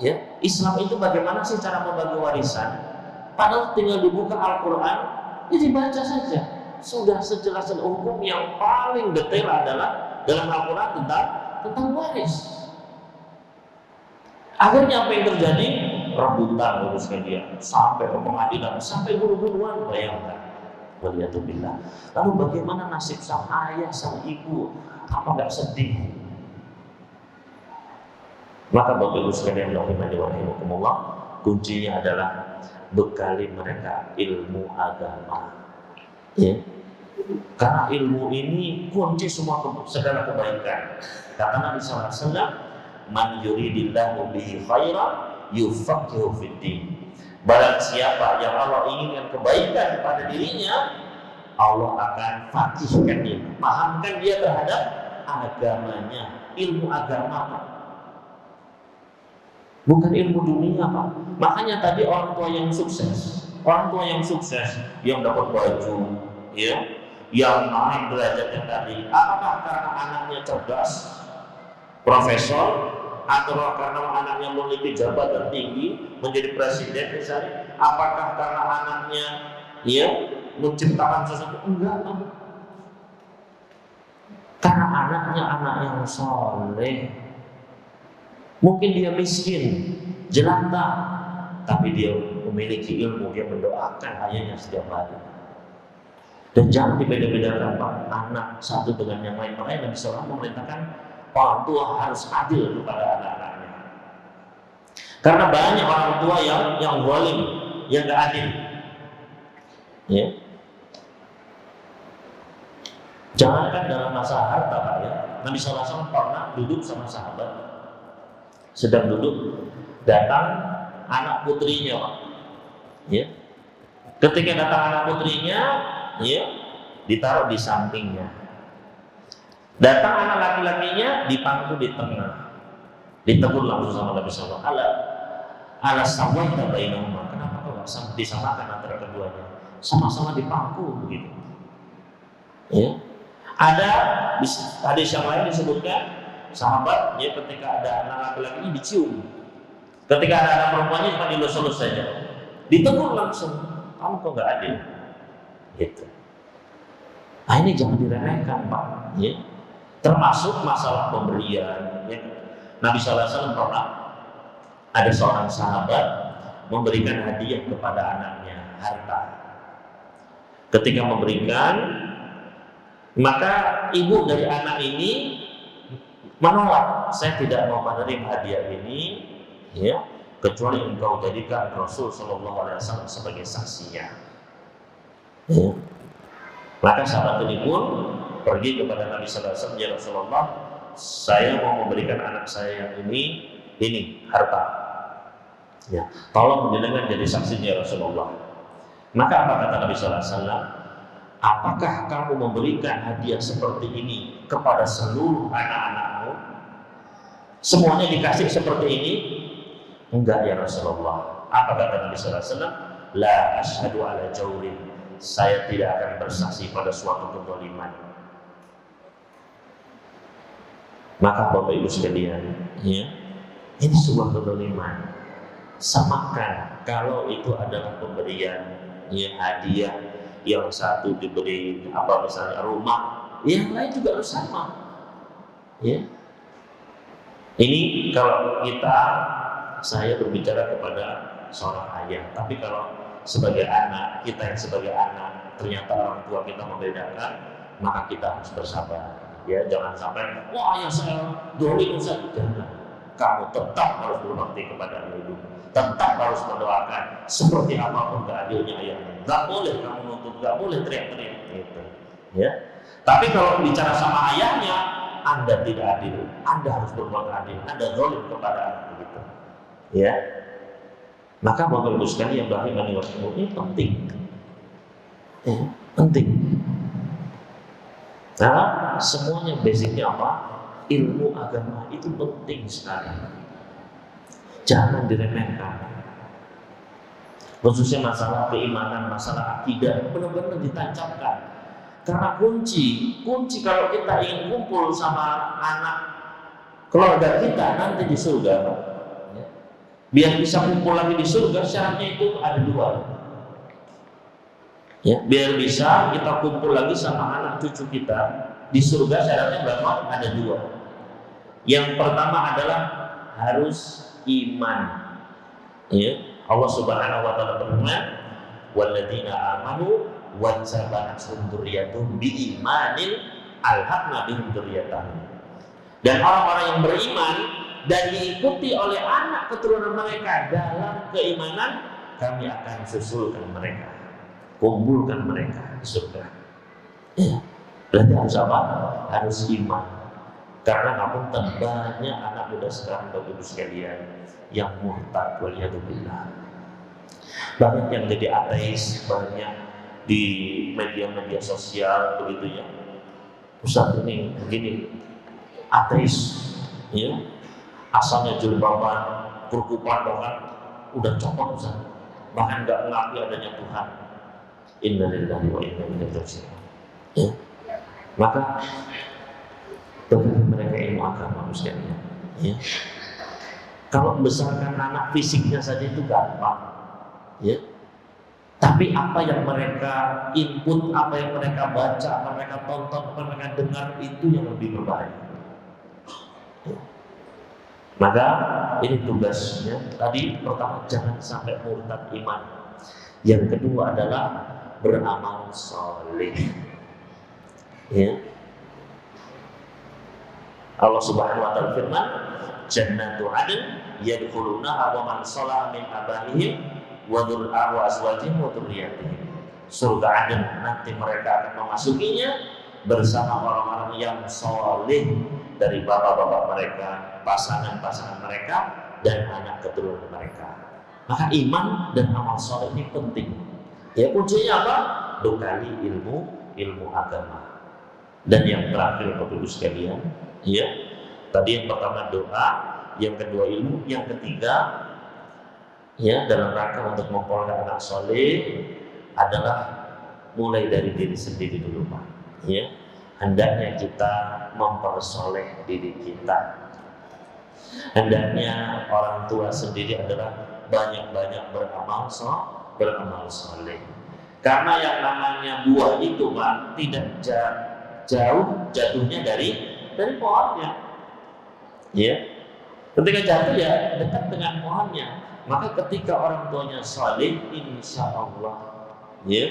Ya, Islam itu bagaimana sih cara membagi warisan? Padahal tinggal dibuka Al-Quran, ya dibaca saja. Sudah sejelas hukum yang paling detail adalah dalam Al-Quran tentang waris. Akhirnya apa yang terjadi? Rebutan terus sekalian sampai ke pengadilan, sampai bunuh-bunuhan, bayangkan. Waliyatubillah. Lalu bagaimana nasib sang ayah, sang ibu? Apa nggak sedih? Maka Bapak Ibu sekalian rahimani wa rahimakumullah, kuncinya adalah bekali mereka ilmu agama. Ya. Karena ilmu ini kunci semua segala kebaikan. Kata Nabi sallallahu alaihi wasallam, "Man yuridillahu bihi khairan yufaqihu fid din." Barang siapa yang Allah inginkan kebaikan pada dirinya, Allah akan fakihkan dia, pahamkan dia terhadap agamanya, ilmu agama Pak. Bukan ilmu dunia Pak. Makanya tadi orang tua yang sukses, yang dapat baju, ya, yang naik derajatnya tadi, apakah karena anaknya cerdas, profesor, atau karena anaknya memiliki jabatan tinggi, menjadi presiden misalnya? Apakah karena anaknya, ya, menciptakan sesuatu? Enggak Pak. Karena anaknya anak yang soleh. Mungkin dia miskin, jelata, tapi dia memiliki ilmu, dia mendoakan ayahnya setiap hari. Dan jangan dibeda-bedakan Pak, anak satu dengan yang lain. Makanya Nabi SAW memerintahkan orang tua harus adil kepada anak-anaknya. Karena banyak orang tua yang zalim, yang gak adil. Ya. Jangankan dalam masa harta Pak ya. Nabi SAW pernah duduk sama sahabat, sedang duduk, datang anak putrinya Pak. Ya. Ketika datang anak putrinya, ya, ditaruh di sampingnya. Datang anak laki-lakinya, dipangku di tengah. Ditegur langsung sama Nabi SAW. Ala sawaita bainahuma. Kenapa kau nggak disamakan antara keduanya? Sama-sama dipangku begitu. Ya. Ada hadis yang lain disebutkan, sahabat ya, ketika ada anak laki-laki ini dicium, ketika ada anak perempuannya cuma dilus-lus saja, ditegur langsung, kamu kok nggak adil, gitu. Nah ini jangan diremehkan Pak, ya. Termasuk masalah pemberian. Ya. Nabi SAW pernah ada seorang sahabat memberikan hadiah kepada anaknya harta. Ketika memberikan, maka ibu dari anak ini menolak, saya tidak mau menerima hadiah ini, ya, kecuali engkau jadikan Rasul Shallallahu Alaihi Wasallam sebagai saksinya. Ya. Maka sahabat ini pun pergi kepada Nabi Sallallahu Alaihi Wasallam, ya Rasulullah, saya mau memberikan anak saya yang ini harta. Ya, tolong jenengan jadi saksinya Rasulullah. Maka apa kata Nabi Sallallahu Alaihi Wasallam? Apakah kamu memberikan hadiah seperti ini kepada seluruh anak-anakmu? Semuanya dikasih seperti ini? Enggak ya Rasulullah. Apa kata Nabi Sallallahu Alaihi Wasallam? La asyhadu ala jaurin. Saya tidak akan bersaksi pada suatu kezaliman. Maka Bapak Ibu sekalian, ya, ini sebuah kezaliman. Samakan kalau itu adalah pemberian, ya, hadiah. Yang satu diberi misalnya rumah, yang lain juga harus sama. Ya. Ini kalau saya berbicara kepada seorang ayah, tapi kalau sebagai anak, kita yang sebagai anak, ternyata orang tua kita membedakan, maka kita harus bersabar. Ya, jangan sampai, wah ayah saya dolim Ustaz. Jangan. Kamu tetap harus berbakti kepada ibu, tetap harus mendoakan seperti apapun keadilnya ayahnya. Gak boleh kamu nuntut, gak boleh teriak-teriak gitu. Ya. Tapi kalau bicara sama ayahnya, Anda tidak adil, Anda harus berbuat adil, Anda zalim kepada anak begitu. Ya. Maka Bapak Ibu sekalian yang rahimani wa rahimakumullah, ini penting. Ya, penting. Nah, semuanya basicnya apa? Ilmu agama itu penting sekali. Jangan diremehkan. Khususnya masalah keimanan, masalah akidah, benar-benar ditancapkan. Karena kunci kalau kita ingin kumpul sama anak keluarga kita nanti di surga, ya, biar bisa kumpul lagi di surga, syaratnya itu ada dua. Ya, biar bisa kita kumpul lagi sama anak cucu kita di surga, syaratnya berapa? Ada dua. Yang pertama adalah harus iman. Ya, Allah Subhanahu wa taala berfirman, "Walladzina amanu wattaba'athum dzurriyyatuhum biimanin alhaqna bihim dzurriyyatahum." Dan orang-orang yang beriman dan diikuti oleh anak keturunan mereka dalam keimanan, kami akan susulkan mereka, kumpulkan mereka di surga. Ya, berarti harus apa? Harus iman. Karena namun banyak anak muda sekarang Bapak Ibu sekalian yang murtad waliyadzubillah. Banyak yang jadi ateis, banyak di media-media sosial begitu ya. Ustaz ini begini, ateis, ya, asalnya jilbaban, kurkupan bahkan udah copot Ustaz, bahkan nggak mengakui adanya Tuhan. Innalillahi wa inna ilaihi raji'un. Ya. Maka bagi mereka ilmu agama sekalian, ya. Kalau membesarkan anak fisiknya saja itu gampang, ya. Tapi apa yang mereka input, apa yang mereka baca, apa yang mereka tonton, apa yang mereka dengar itu yang lebih berbahaya. Ya. Maka ini tugasnya. Tadi pertama jangan sampai murtad iman. Yang kedua adalah beramal soleh. Ya. Allah Subhanahu wa taala firman, "Jannatu 'adn yadkhulunaha wa man shalaha min abaihim wa azwajihim wa dzurriyyatihim." Surga Aden nanti mereka akan memasukinya bersama orang-orang yang soleh dari bapak-bapak mereka, pasangan-pasangan mereka, dan anak keturunan mereka. Maka iman dan amal soleh ini penting. Ya, kuncinya apa? Bekali ilmu agama. Dan yang terakhir Bapak Ibu sekalian, ya, tadi yang pertama doa, yang kedua ilmu, yang ketiga, ya, dalam rangka untuk memperoleh anak soleh adalah mulai dari diri sendiri dulu Pak. Ya, hendaknya kita mempersoleh diri kita. Hendaknya orang tua sendiri adalah banyak-banyak beramal soleh. Karena yang namanya buah itu Pak tidak jauh jatuhnya dari pohonnya. Ya. Ketika jatuh ya dekat dengan pohonnya. Maka ketika orang tuanya saleh, insya Allah, ya,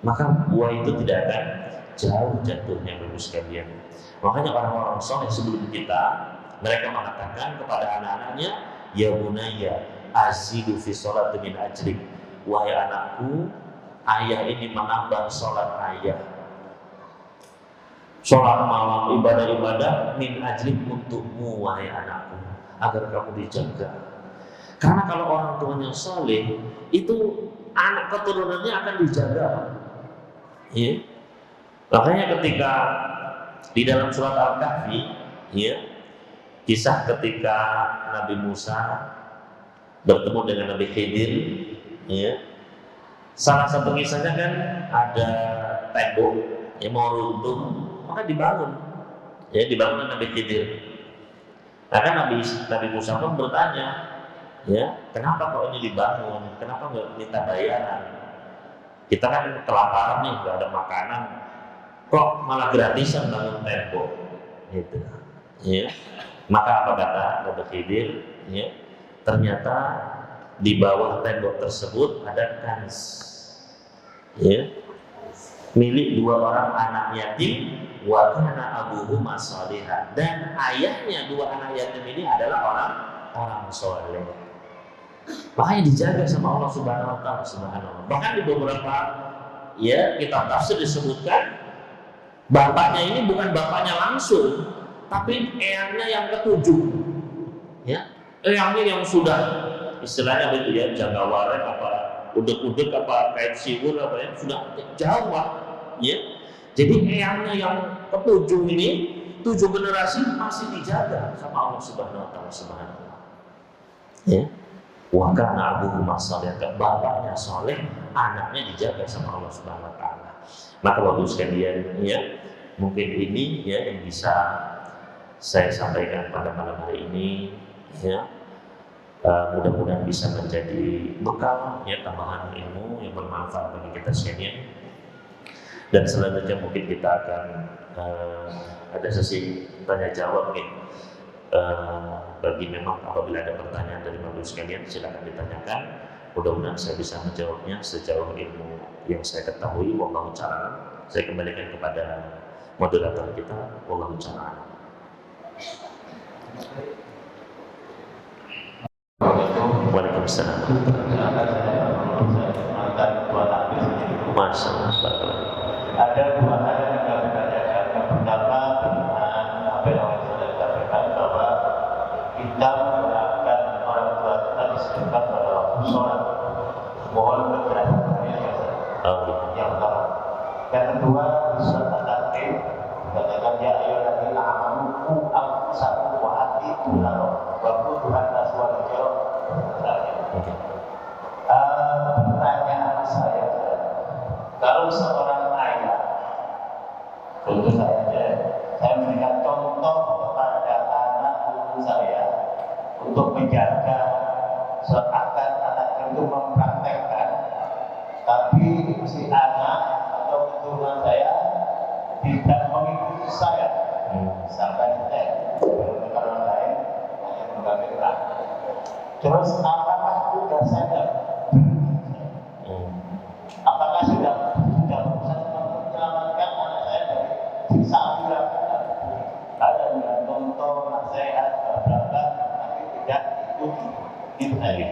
maka buah itu tidak akan jauh jatuhnya Bapak sekalian. Makanya orang-orang saleh sebelum kita, mereka mengatakan kepada anak-anaknya, ya bunayya azidu fi sholati min ajrik. Wahai anakku, ayah ini menambah sholat ayah. Sholat malam, ibadah-ibadah min ajlik untukmu wahai anakku, agar kamu dijaga. Karena kalau orang tuanya saleh, itu anak keturunannya akan dijaga. Ya. Makanya ketika di dalam surat Al-Kahfi, ya, kisah ketika Nabi Musa bertemu dengan Nabi Khidir, ya, salah satu kisahnya kan ada tembok yang mau runtuh, maka dibangun, ya, dibangun Nabi Khidir. Nah kan Nabi Musa pun bertanya, ya, kenapa kok ini dibangun? Kenapa nggak minta bayaran? Kita kan kelaparan nih, nggak ada makanan, kok malah gratisan bangun tembok, gitu. Ya. Maka apa kata Nabi Khidir? Ya, ternyata di bawah tembok tersebut ada kans, ya, milik dua orang anak yatim, wa kana abuhuma shalihan, dan ayahnya dua anak yatim ini adalah orang soleh. Makanya dijaga sama Allah Subhanahu wa taala. Bahkan di beberapa, ya, kitab tafsir disebutkan bapaknya ini bukan bapaknya langsung, tapi eyangnya yang ketujuh, ya, eyangnya yang sudah istilahnya begitu ya, jaga waret apa udek-udek apa kait siwur apa ya, sudah jauh Pak, ya. Jadi eyangnya yang ketujuh ini, 7 generasi masih dijaga sama Allah Subhanahu wa taala. Ya. Wa kana abuhuma shalihan, bapaknya soleh, anaknya dijaga sama Allah Subhanahu wa taala. Maka Bapak sekalian, ya, mungkin ini ya yang bisa saya sampaikan pada malam hari ini, ya. Mudah-mudahan bisa menjadi bekal, ya, tambahan ilmu yang bermanfaat bagi kita sekalian. Dan selanjutnya mungkin kita akan ada sesi tanya jawab nih. Bagi memang apabila ada pertanyaan dari Bapak sekalian silakan ditanyakan. Mudah-mudahan saya bisa menjawabnya sejauh ilmu yang saya ketahui. Wallahu ta'ala. Saya kembalikan kepada moderator kita. Wallahu ta'ala. Waalaikumsalam. Masya Allah. Ada dua hal yang kita tanyakan. Yang pertama dengan apa yang sudah disampaikan bahwa kita menggunakan orang tua kita disebutkan pada waktu sholat. Mohon penjelasannya. kedua surat At-Takwir katakan ya ayyuhalladzina amanu qu anfusakum wa ahlikum naro wa quduhan nas wal hijarah. Pertanyaan saya, kalau seorang ayah, tentu saya memberikan contoh kepada anak cucu saya untuk menjaga seakan anak itu mempraktekkan, tapi si anak atau keturunan saya tidak mengikuti saya, misalkan orang lain hanya mengambil. Terus apakah sudah sadar? Apakah sudah bisa menyelamatkan anak saya dari siksa ada dengan contoh nasihat berapa tapi tidak ikuti itu tadi.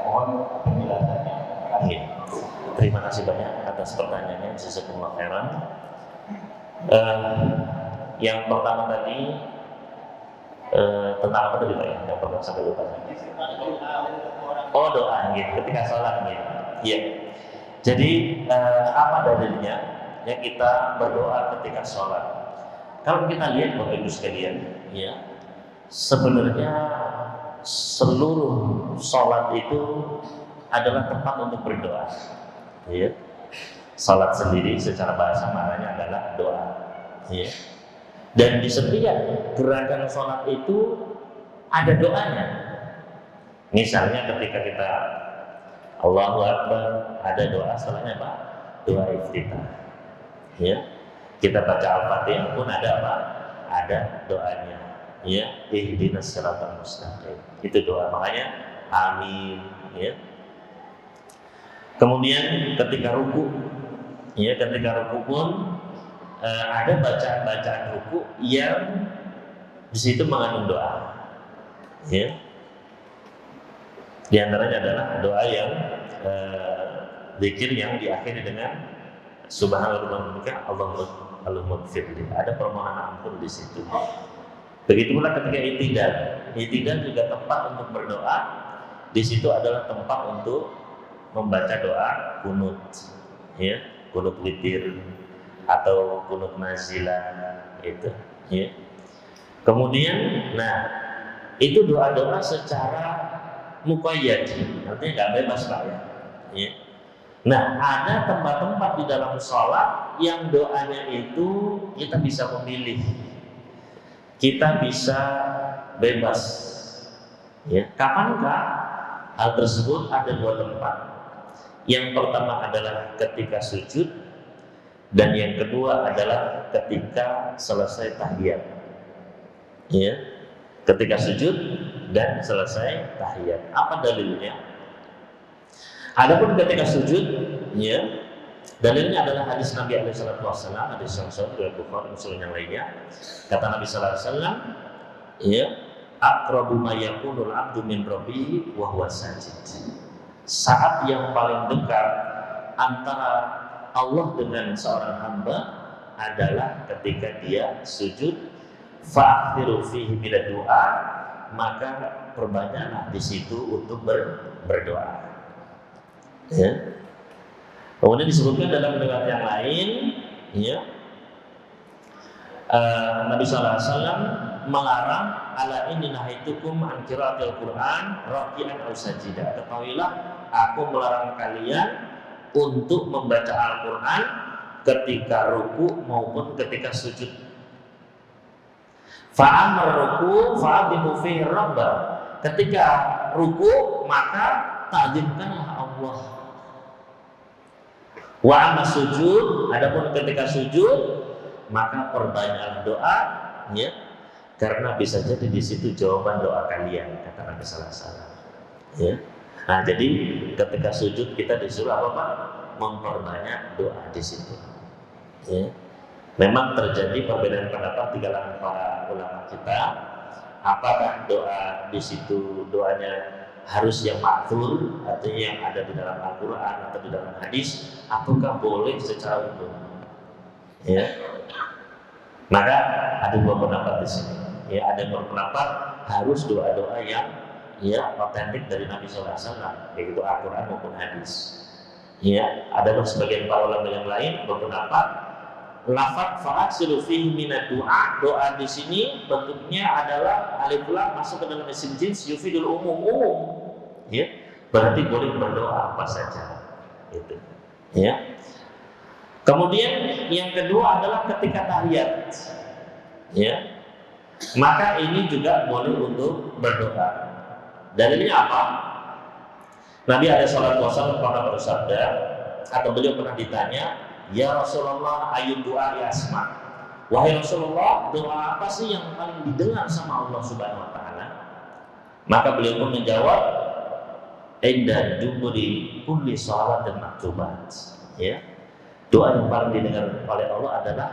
Mohon penjelasannya. Terima kasih banyak atas pertanyaannya, jazakumullah khairan. Yang pertama tadi tentang apa tadi Pak ya? Yang pertama sampai lupa. Oh, doa gitu ketika sholat gitu. Iya. Jadi apa dalilnya ya kita berdoa ketika sholat? Kalau kita lihat Bapak Ibu sekalian, ya sebenarnya seluruh sholat itu adalah tempat untuk berdoa. Ya. Sholat sendiri secara bahasa maknanya adalah doa. Ya. Dan di setiap gerakan sholat itu ada doanya. Misalnya ketika kita Allahu Akbar, ada doa setelahnya apa? Doa iftitah. Ya. Kita baca Al-Fatihah pun ada apa? Ada doanya. Ya, ihdinas siratal mustaqim. Itu doa. Makanya amin, ya. Kemudian ketika ruku, ya ketika ruku pun ada bacaan-bacaan ruku yang di situ mengandung doa. Ya. Di antaranya adalah doa yang zikir yang diakhiri dengan subhanallah Allahumma gfirli. Ada permohonan ampun di situ. Begitu pula ketika i'tidal. I'tidal juga tempat untuk berdoa. Di situ adalah tempat untuk membaca doa kunut. Ya, kunut witir atau kunut nazilah itu, ya. Kemudian itu doa-doa secara muqayyad, artinya nggak bebas Pak ya. Ya. Nah, ada tempat-tempat di dalam sholat yang doanya itu kita bisa memilih, kita bisa bebas. Ya, kapankah hal tersebut? Ada dua tempat. Yang pertama adalah ketika sujud, dan yang kedua adalah ketika selesai tahiyat. Ya, ketika sujud dan selesai tahiyat. Apa dalilnya? Adapun ketika sujud, ya, dalilnya adalah hadis Nabi SAW, hadis yang sahih dari Bukhari Muslim yang lainnya. Kata Nabi SAW, ya, aqrabu ma yakunul abdu min rabbihi wa huwa sajid. Saat yang paling dekat antara Allah dengan seorang hamba adalah ketika dia sujud. Fa'akhiru fihi bila doa, maka perbanyaklah di situ untuk berdoa. Ya. Kemudian disebutkan dalam riwayat yang lain, ya, Nabi SAW melarang ala inni nahaitukum an qiraatil Quran raki'an aw sajida. Ketahuilah aku melarang kalian untuk membaca Al-Quran ketika ruku maupun ketika sujud. Fa'amar ruku fa'adimu fihi rabba. Ketika ruku maka ta'zimkanlah Allah. Wa amma sujud, adapun ketika sujud maka perbanyaklah doa, ya, karena bisa jadi di situ jawaban doa kalian, kata Nabi sallallahu alaihi wasallam. Ya. Nah, jadi ketika sujud kita disuruh apa Pak? Memperbanyak doa di situ. Ya. Memang terjadi perbedaan pendapat di kalangan para ulama kita. Apakah doa di situ doanya harus yang ma'thur, artinya yang ada di dalam Al-Quran atau di dalam hadis, ataukah boleh secara umum? Ya. Maka ada dua pendapat di sini. Ya, ada yang berpendapat harus doa-doa yang ya otentik dari Nabi SAW, yaitu Al-Quran maupun hadis. Ya, ada sebagian para ulama yang lain berpendapat lafaz fa'aksilu fihi minad du'a, doa di sini bentuknya adalah alif lam masuk ke dalam isim jins yufidul umum. Ya, berarti boleh berdoa apa saja. Gitu. Ya. Kemudian yang kedua adalah ketika tahiyat. Ya. Maka ini juga boleh untuk berdoa. Dalilnya apa? Nabi SAW pernah bersabda, atau beliau pernah ditanya, ya Rasulullah, ayat doa ya asma. Wahai Rasulullah, doa apa sih yang paling didengar sama Allah Subhanahu Wa Taala? Maka beliau pun menjawab, inda duburi kulli shalat dan maktubat. Ya, doa yang paling didengar oleh Allah adalah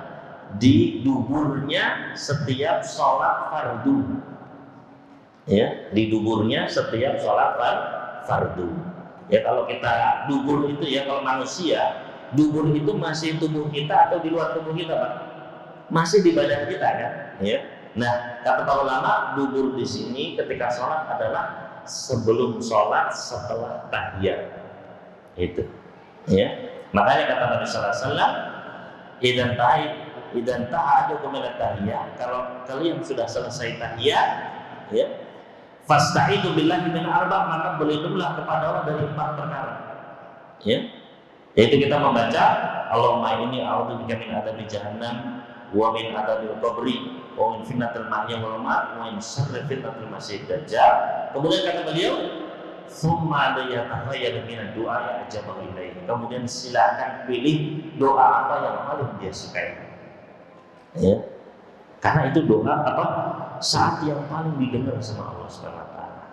di duburnya setiap sholat fardu. Ya, di duburnya setiap sholat fardu. Ya, kalau kita dubur itu ya, kalau manusia dubur itu masih tubuh kita atau di luar tubuh kita, Pak? Masih di badan kita kan? Ya. Nah, kata para ulama, dubur di sini ketika sholat adalah sebelum sholat, setelah tahiyat. Itu. Ya. Makanya kata Nabi Sallallahu Alaihi Wasallam, idan ta'adukum ila tahiyat, kalau kalian sudah selesai tahiyat, ya, fasta'idu billahi min arba', maka berlindunglah kepada Allah dari 4 perkara. Ya. Yaitu kita membaca Allahumma inni a'udzubika min adzabi jahannam wa min adzabil qabri wa min fitnatil mahya wal mamat wa min syarri fitnatil masiihid dajjal. Kemudian kata beliau, "Tsumma yatahayyaru min ad-du'a ya ajabahu ilaihi." Kemudian silakan pilih doa apa yang paling dia sukai. Ya. Karena itu doa apa? Saat yang paling didengar sama Allah Subhanahu Wa Taala.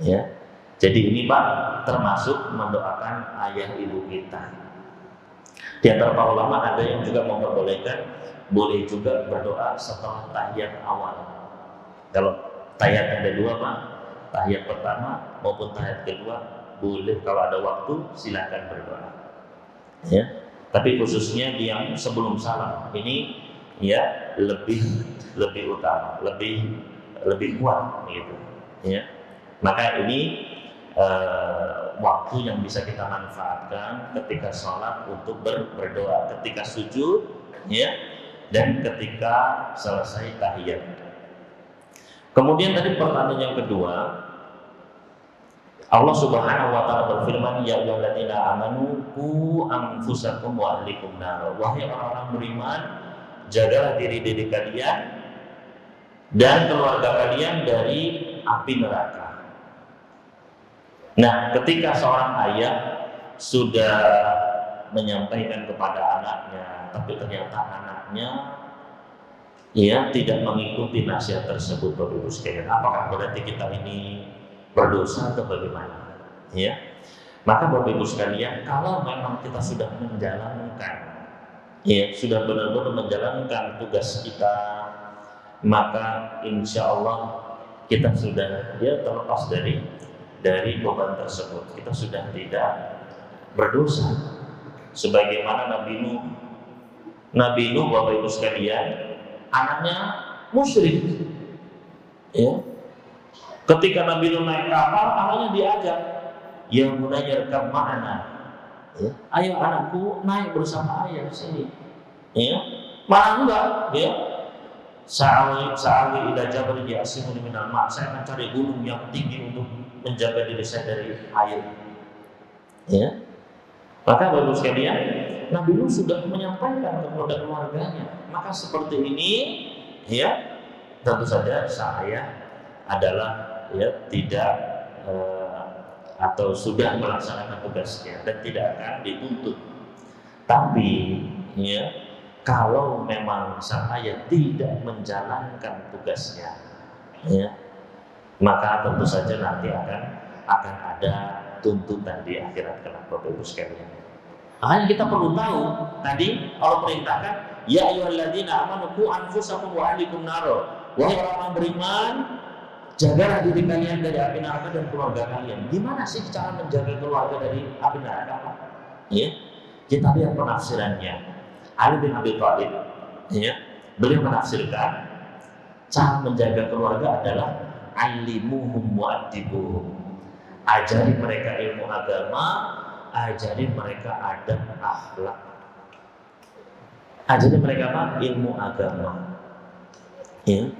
Ya. Jadi ini Pak termasuk mendoakan ayah ibu kita. Di antara para ulama ada yang juga memperbolehkan, boleh juga berdoa setelah tahiyat awal. Kalau tahiyat ada 2 Pak, tahiyat pertama maupun tahiyat kedua boleh, kalau ada waktu silakan berdoa. Ya. Tapi khususnya yang sebelum salam ini ya lebih utama, lebih kuat gitu. Ya. Maka ini waktu yang bisa kita manfaatkan ketika sholat untuk berdoa, ketika sujud, ya, dan ketika selesai tahiyat. Kemudian tadi pertanyaan yang kedua, Allah Subhanahu Wa Taala berfirman, ya ayyuhalladzina amanu qu anfusakum wa ahlikum nar. Wahai orang-orang beriman, jagalah diri kalian dan keluarga kalian dari api neraka. Nah, ketika seorang ayah sudah menyampaikan kepada anaknya, tapi ternyata anaknya ya tidak mengikuti nasihat tersebut, Bapak Ibu sekalian, apakah berarti kita ini berdosa atau bagaimana? Ya, maka Bapak Ibu sekalian, kalau memang kita sudah menjalankan, ya sudah benar-benar menjalankan tugas kita, maka insya Allah kita sudah ya terlepas dari beban tersebut. Kita sudah tidak berdosa. Sebagaimana Nabi Nuh Bapak Ibu sekalian, anaknya musyrik. Ya. Ketika Nabi Nuh naik kapal, anaknya diajak, "Ya bunayya irkab ma'ana." Ya. "Ayo anakku naik bersama ayah sini." Ya. Mana enggak? Ya. Sa'awi ila jabal ya'simuni minal ma'. Saya akan cari gunung yang tinggi untuk menjaga diri saya dari air. Ya. Maka Bapak sekalian, Nabi Nuh sudah menyampaikan kepada keluarganya. Maka seperti ini, ya, tentu saja saya adalah ya tidak atau sudah melaksanakan tugasnya dan tidak akan dituntut. Tapi, ya, kalau memang sang ayah tidak menjalankan tugasnya, ya, maka tentu saja nanti akan ada tuntutan di akhirat kelak, Bapak Ibu sekalian. Makanya kita perlu tahu, tadi Allah perintahkan, ya ayyuhalladzina amanu qu anfusakum wa ahlikum nar. Wahai orang beriman, jagalah diri kalian dari api neraka dan keluarga kalian. Gimana sih cara menjaga keluarga dari api neraka? Ya, kita lihat penafsirannya. Ali bin Abi Thalib, ya, beliau menafsirkan cara menjaga keluarga adalah alimuhum wa'adibuhum. Ajari mereka ilmu agama ajarin mereka adab akhlak. Ajarin mereka apa? Ilmu agama. Ya.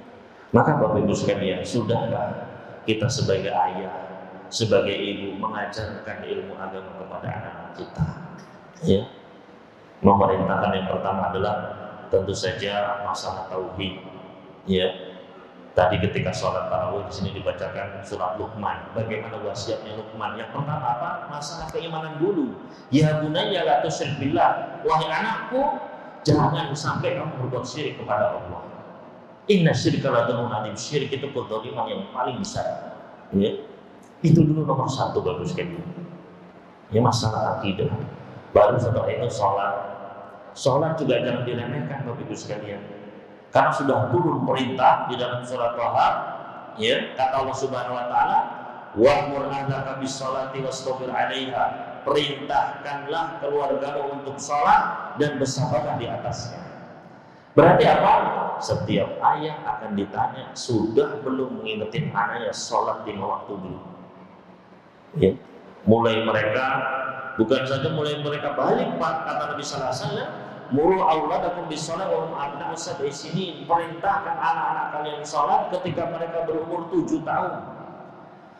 Maka Bapak Ibu sekalian, sudahkah kita sebagai ayah, sebagai ibu mengajarkan ilmu agama kepada anak-anak kita? Ya. Memerintahkan yang pertama adalah tentu saja masalah tauhid. Ya. Tadi ketika sholat tarawih di sini dibacakan surat Luqman. Bagaimana wasiatnya Luqman? Yang pertama apa? Masalah keimanan dulu. Ya bunayya la tusyrik billah. Wahai anakku, jangan sampai kamu berbuat syirik kepada Allah. Inna syirka la dzulmun adzim. Syirik itu kedzaliman yang paling besar. Ya. Itu dulu nomor satu Bapak sekalian. Ya, masalah akidah. Baru setelah itu sholat. Sholat juga jangan diremehkan Bapak Ibu sekalian. Karena sudah turun perintah di dalam surat Thaha, ya, kata Allah Subhanahu wa taala, "Wa'mur ahlaka bis-sholati wastabir 'alaiha." Perintahkanlah keluargamu untuk sholat dan bersabarlah di atasnya. Berarti apa? Setiap ayah akan ditanya, sudah belum mengingetin anaknya sholat 5 waktu dulu. Ya. Mulai mereka, bukan saja mulai mereka balik, Pak, kata Nabi sallallahu alaihi wasallam, muru auladakum bis-shalah wa hum abna'u sab'i sinin. Perintahkan anak-anak kalian sholat ketika mereka berumur 7 tahun.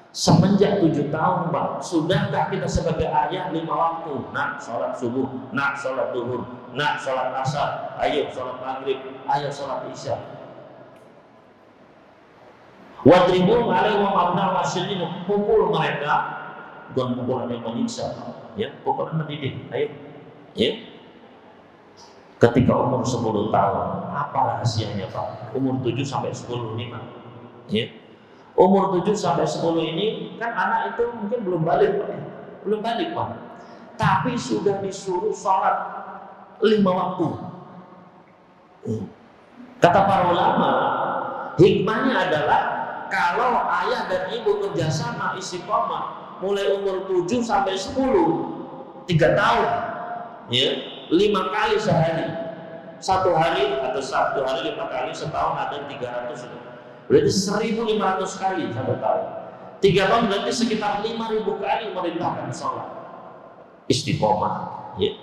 Semenjak 7 tahun, Pak, sudahkah kita sebagai ayah 5 waktu? Nak sholat subuh, nak sholat duhur, nak sholat asar, ayo sholat maghrib, ayo sholat isya. Wadribum alaihi wa ma'abna'u asyirin. Pukul mereka, bukan pukulan yang menyiksa, ya, pukulan mendidik. Ayo, ya. Ketika umur 10 tahun, apa rahasianya Pak? Umur 7 sampai 10, 5. Ya. Umur 7 sampai 10 ini kan anak itu mungkin belum balik Pak. Belum balik Pak. Tapi sudah disuruh sholat 5 waktu. Kata para ulama, hikmahnya adalah kalau ayah dan ibu kerjasama istiqomah mulai umur 7 sampai 10, 3 tahun, ya, 5 kali sehari, 1 hari atau 1 hari 5 kali, setahun ada 300, berarti 1.500 kali 1 tahun. 3 tahun berarti sekitar 5.000 kali merintahkan sholat istiqomah. Ya.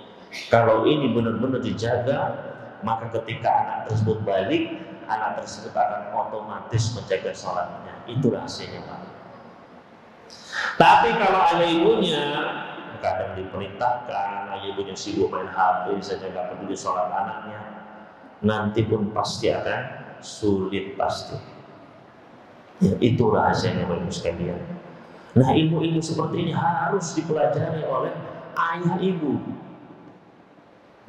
Kalau ini benar-benar dijaga, maka ketika anak tersebut balik, anak tersebut akan otomatis menjaga sholatnya. Itu rahasianya Pak. Tapi kalau ada ibunya kadang diperintahkan, ayah ibunya sibuk main HP saja nggak peduli sholat anaknya, nanti pun pasti akan sulit pasti. Ya, itu rahasianya Bapak Ibu sekalian. Nah, ilmu-ilmu seperti ini harus dipelajari oleh ayah ibu.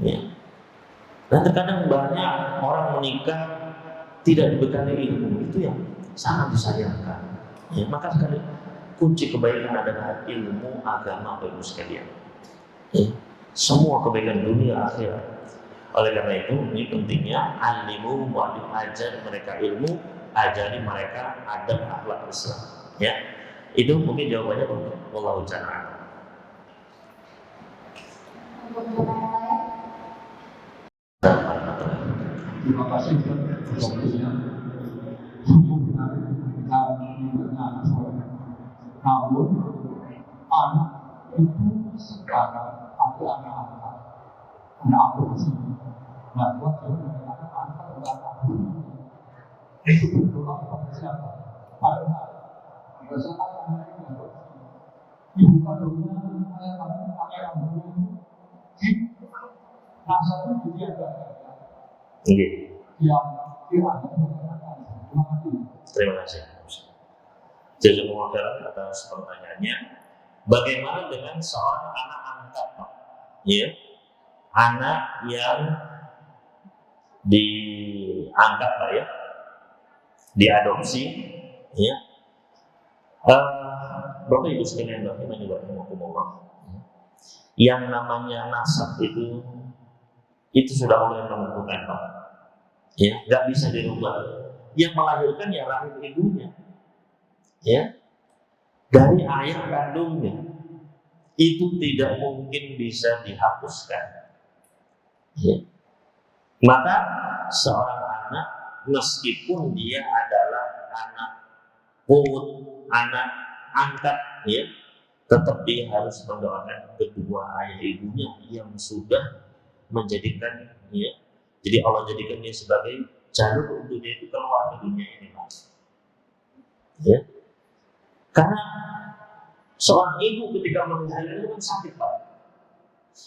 Ya. Dan terkadang banyak orang menikah tidak dibekali ilmu, itu yang sangat disayangkan. Ya, maka sekali kunci kebaikan adalah ilmu agama Bapak Ibu sekalian. Ya. Semua kebaikan dunia akhirat. Oleh karena itu, ini pentingnya alimu wajib ajar mereka ilmu, ajari mereka adab akhlak Islam. Ya, itu mungkin jawabannya untuk Wallahu ta'ala. Terima kasih untuk waktunya. Sungguh benar kita minta soleh. Namun anak itu sekarang ada anak-anak adopsi. Nah, waktu anak-anak itu berdoa kepada siapa? Pada saat anak itu adopsi, ibu kandungnya ayah kandungnya rasanya dijaga. Yang terima kasih. Jazakumullah khairan atas pertanyaannya. Bagaimana dengan seorang anak angkat, Pak? Ya, anak yang diangkat, Pak, ya, diadopsi, ya. Bapak Ibu sekalian, yang namanya nasab itu sudah mulai menentukan, Pak. Ya, nggak bisa dirubah. Yang melahirkan ya rahim ibunya, ya, dari ayah kandungnya, itu tidak mungkin bisa dihapuskan. Ya. Maka seorang anak, meskipun dia adalah anak pungut, anak angkat, ya, tetap dia harus mendoakan kedua ayah ibunya yang sudah menjadikan ya, jadi Allah jadikan dia sebagai jalur untuk dia itu keluar ke dunia ini, Pak. Ya. Karena seorang ibu ketika melahirkan itu kan sakit, Pak.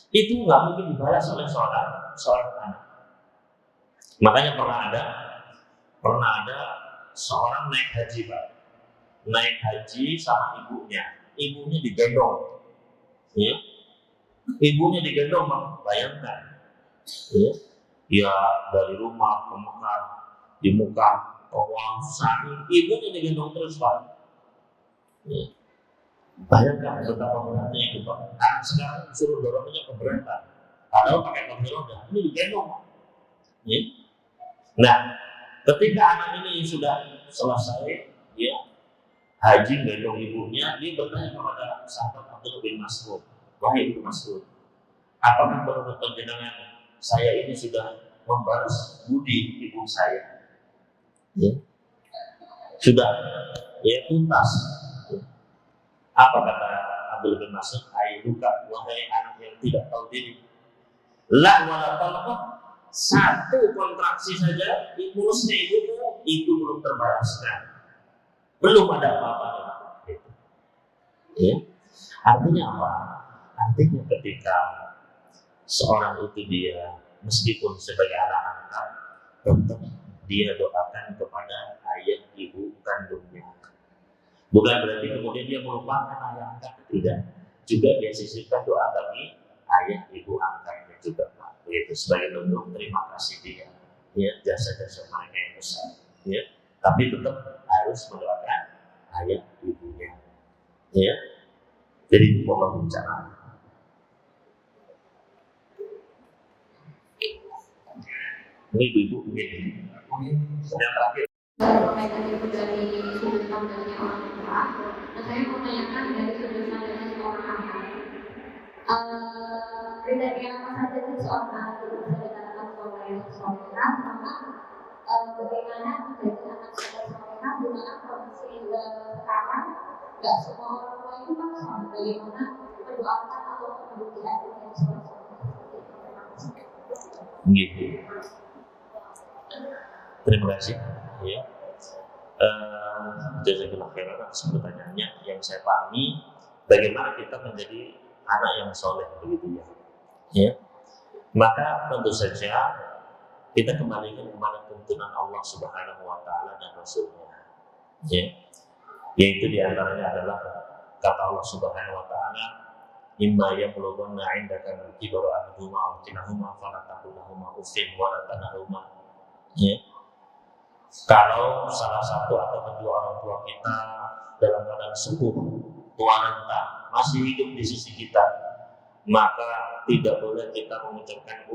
Itu nggak mungkin dibalas oleh seorang anak. Makanya pernah ada seorang naik haji, Pak. Naik haji sama ibunya digendong, ya. Ibunya digendong, Pak. Bayangkan, ya dari rumah ke Mekah, di Mekah, Sa'i, ibunya digendong terus, Pak. Ya. Bayangkan betapa beratnya itu, Pak. Nah, sekarang suruh dorongnya keberatan, padahal pakai kursi roda, ini digendong, Pak. Ya. Nah, ketika anak ini sudah selesai, ya, haji gendong ibunya, dia bertanya kepada sahabat Abdullah bin Mas'ud, wahai Ibnu Mas'ud, apakah menurut panjenengan saya ini sudah membalas budi ibu saya? Ya. Sudah, ya, tuntas. Ya. Apa kata Abdullah bin Mas'ud? Ayyuka, wahai anak yang tidak tahu diri. La wala talaqah, satu kontraksi saja di mulusnya ibumu itu belum terbalaskan. Belum ada apa-apa. Ya. Artinya apa? Artinya ketika seorang itu dia meskipun sebagai anak angkat, tetap dia doakan kepada ayah ibu kandungnya. Bukan berarti kemudian dia melupakan ayah angkat, tidak. Juga dia sisipkan doa bagi ayah ibu angkatnya juga, Pak. Begitu sebagai bentuk terima kasih dia, ya, jasa-jasa mereka yang besar, ya. Tapi tetap harus mendoakan ayah ibunya, ya. Jadi itu pola bicara. Ini ibu ini. Yang terakhir. Perbaikan itu dari sudut pandangnya orang tua. Nah, saya mau tanyakan dari sudut pandangnya seorang anak. Kriteria apa saja sih seorang anak itu bisa dikatakan soleh, sama bagaimana menjadi anak soleh dengan kondisi sekarang nggak semua orang tua itu kan soleh. Bagaimana mendoakan atau membuktikan yang soleh. Gitu. Terima kasih. Ya. Jazakallahu khairan atas pertanyaannya. Yang saya pahami, bagaimana kita menjadi anak yang soleh, begitu ya. Ya. Maka tentu saja kita kembalikan kepada tuntunan Allah Subhanahu Wa Taala dan Rasulnya. Ya. Yaitu diantaranya adalah kata Allah Subhanahu Wa Taala, imma yablughanna 'indaka al-kibara ahaduhuma aw kilahuma fala taqul lahumā uffin wa la tanharhumā. Ya. Kalau salah satu atau kedua orang tua kita dalam keadaan sepuh, tua renta, masih hidup di sisi kita, maka tidak boleh kita mengucapkan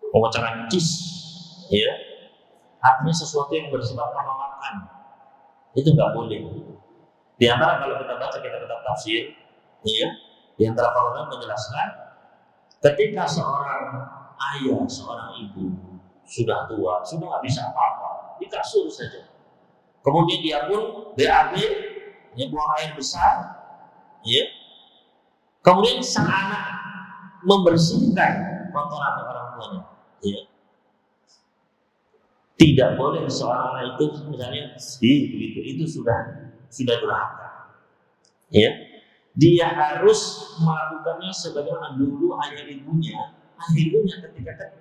mengucapkan cis, ya. Artinya sesuatu yang bersifat penolakan, itu nggak boleh. Di antara kalau kita baca kitab tafsir, ya, di antara para ulama menjelaskan, ketika seorang ayah, seorang ibu sudah tua, sudah nggak bisa apa-apa, di kasur saja. Kemudian dia pun BAB, ya, buang air besar, ya. Kemudian sang anak membersihkan kotoran orang tuanya, ya. Tidak boleh seorang anak itu misalnya begitu, itu sudah durhaka, ya. Dia harus melakukannya sebagaimana dulu ayah ibunya ketika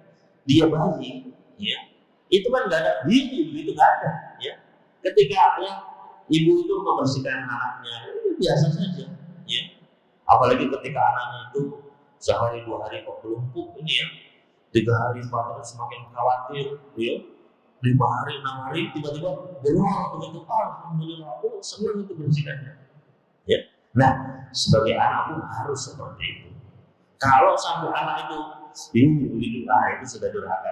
dia bayi, ya, itu kan nggak ada begitu nggak ada, ya. Ketika ayah ibu itu membersihkan anaknya, itu biasa saja, ya. Apalagi ketika anaknya itu sehari 2 hari kok belum pup ini, ya, 3 hari 4 hari semakin khawatir, ya. 5 hari 6 hari tiba-tiba belum begitu, alhamdulillah, senang itu bersihkannya, ya. Nah, sebagai anak pun harus seperti itu. Kalau sampai anak itu begitu, itu sudah durhaka,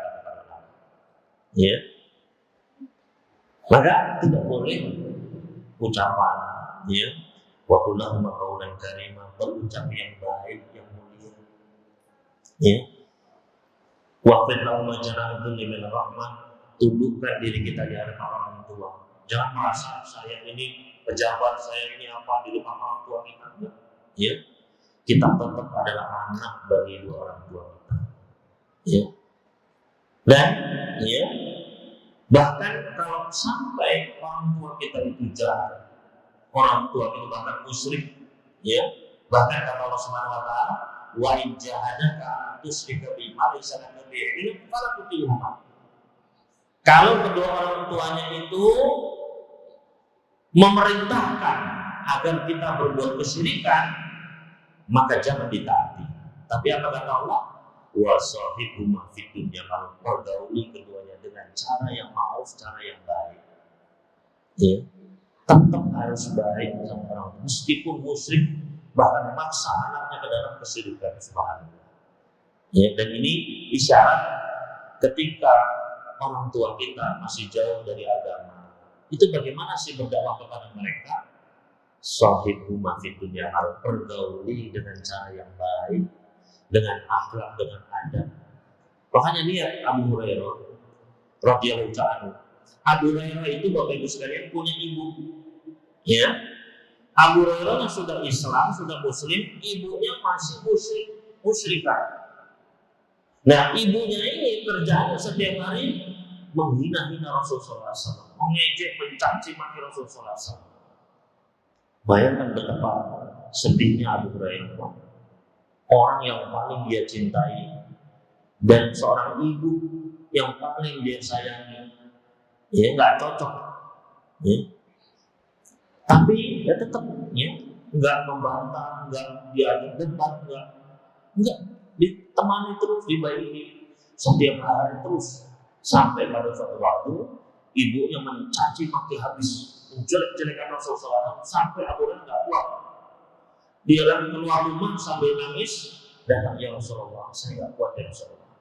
ya. Maka tidak boleh ucapan, ya, wa qul lahum qawlan karima, berucap yang baik, yang mulia, ya. Wa qul lahum janahum min rahmah, tundukkan diri kita di hadapan orang tua. Jangan merasa saya ini pejabat, saya ini apa di depan orang tua kita. Enggak. Ya, kita tetap adalah anak bagi dua orang tua kita. Ya. Dan ya, bahkan kalau sampai orang tua kita itu jahat, orang tua itu bahkan musyrik, ya, bahkan kata Allah Subhanahu wa taala, wa in jahadaka tusyrika bima laysa laka bihi ilmun fala tuti'huma. Kalau kedua orang tuanya itu memerintahkan agar kita berbuat kesyirikan, maka jangan ditaati. Tapi apa kata Allah? Wa sahibhuma fid dunya ma'ruf, pergauli keduanya dengan cara yang ma'ruf, cara yang baik. Ya, tetap harus baik sama orang tua, meskipun musyrik, bahkan memaksa anaknya ke dalam kesyirikan. Subhanallah. Ya, dan ini isyarat ketika orang tua kita masih jauh dari agama, itu bagaimana sih berdakwah kepada mereka? Sahibhuma fid dunya ma'ruf, pergauli dengan cara yang baik, dengan akhlak, dengan adab. Makanya lihat Abu Hurairah radhiyallahu ta'ala. Abu Hurairah itu Bapak Ibu sekalian punya ibu. Ya. Abu Hurairah sudah Islam, sudah Muslim, ibunya masih musyrikah. Nah, ibunya ini kerjanya setiap hari menghina-hina Rasulullah SAW, mengejek, mencaci maki Rasulullah SAW. Bayangkan betapa sedihnya Abu Hurairah. Orang yang paling dia cintai dan seorang ibu yang paling dia sayangi, ya nggak cocok, ya. Tapi ya tetap, ya nggak membantah, nggak diajak debat, nggak ditemani terus, dibaiki setiap hari terus, sampai pada suatu waktu ibunya mencaci maki habis, menjelek-jelekan Rasulullah sampai Abu Hurairah nggak kuat. Dia lagi keluar rumah sambil nangis, datang, ya Rasulullah, saya nggak kuat ya Rasulullah.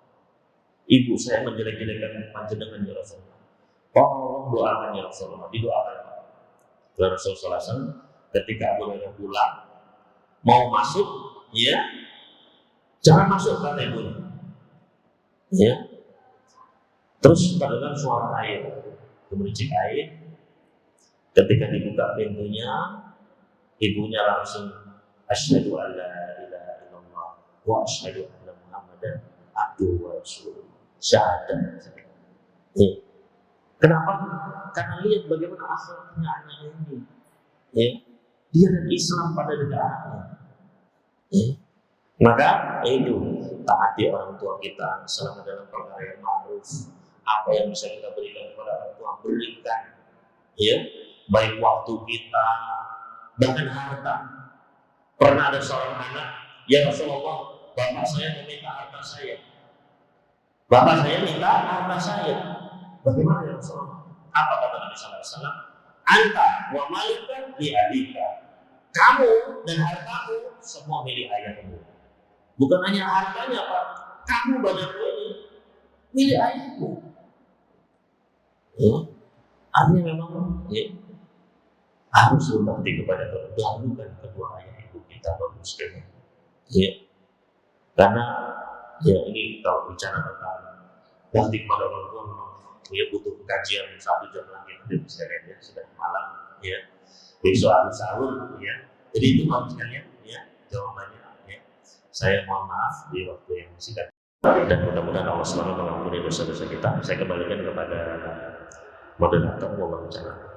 Ibu saya menjelek-jelekan panjenengan ya Rasulullah. Tolong doakan ya Rasulullah, didoakan. Rasulullah SAW ketika Abu Hurairah pulang mau masuk, ya jangan masuk kata ibunya. Ya. Terus terdengar suara air, gemericik air. Ketika dibuka pintunya, ibunya langsung asyhadu an la ilaha illallah wa asyhadu anna Muhammadan abduhu wa rasuluh. Syahadat. Ya. Kenapa? Karena lihat bagaimana akhlaknya anaknya ini. Ya. Dia dan Islam pada diri anaknya. Ya. Maka itu taati orang tua kita selama dalam perkara yang ma'ruf. Apa yang bisa kita berikan kepada orang tua, berikan. Ya. Baik waktu kita, bahkan harta. Pernah ada seorang anak, ya Rasulullah, bapak saya meminta harta saya. Bapak saya minta harta saya. Bagaimana ya Rasulullah? Apa kata Nabi Sallallahu Alaihi Wasallam? Anta wa malika li abika. Kamu dan hartamu semua milik ayahmu. Bukan hanya hartanya, Pak. Kamu badanmu ini milik ayahmu. Ya. Artinya memang, ya, harus berbakti kepada dahulukan kedua ayah ibu kita, Bapak sekalian. Ya. Karena ya ini kalau bicara tentang bakti kepada orang tua memang ya butuh kajian 1 jam lagi nanti sekalian, ya, sudah malam, ya. Besok harus sahur, ya. Jadi itu Bapak sekalian, ya, jawabannya, ya. Saya mohon maaf di waktu yang singkat dan mudah-mudahan Allah SWT mengampuni dosa-dosa kita. Saya kembalikan kepada moderator, mohon bicara.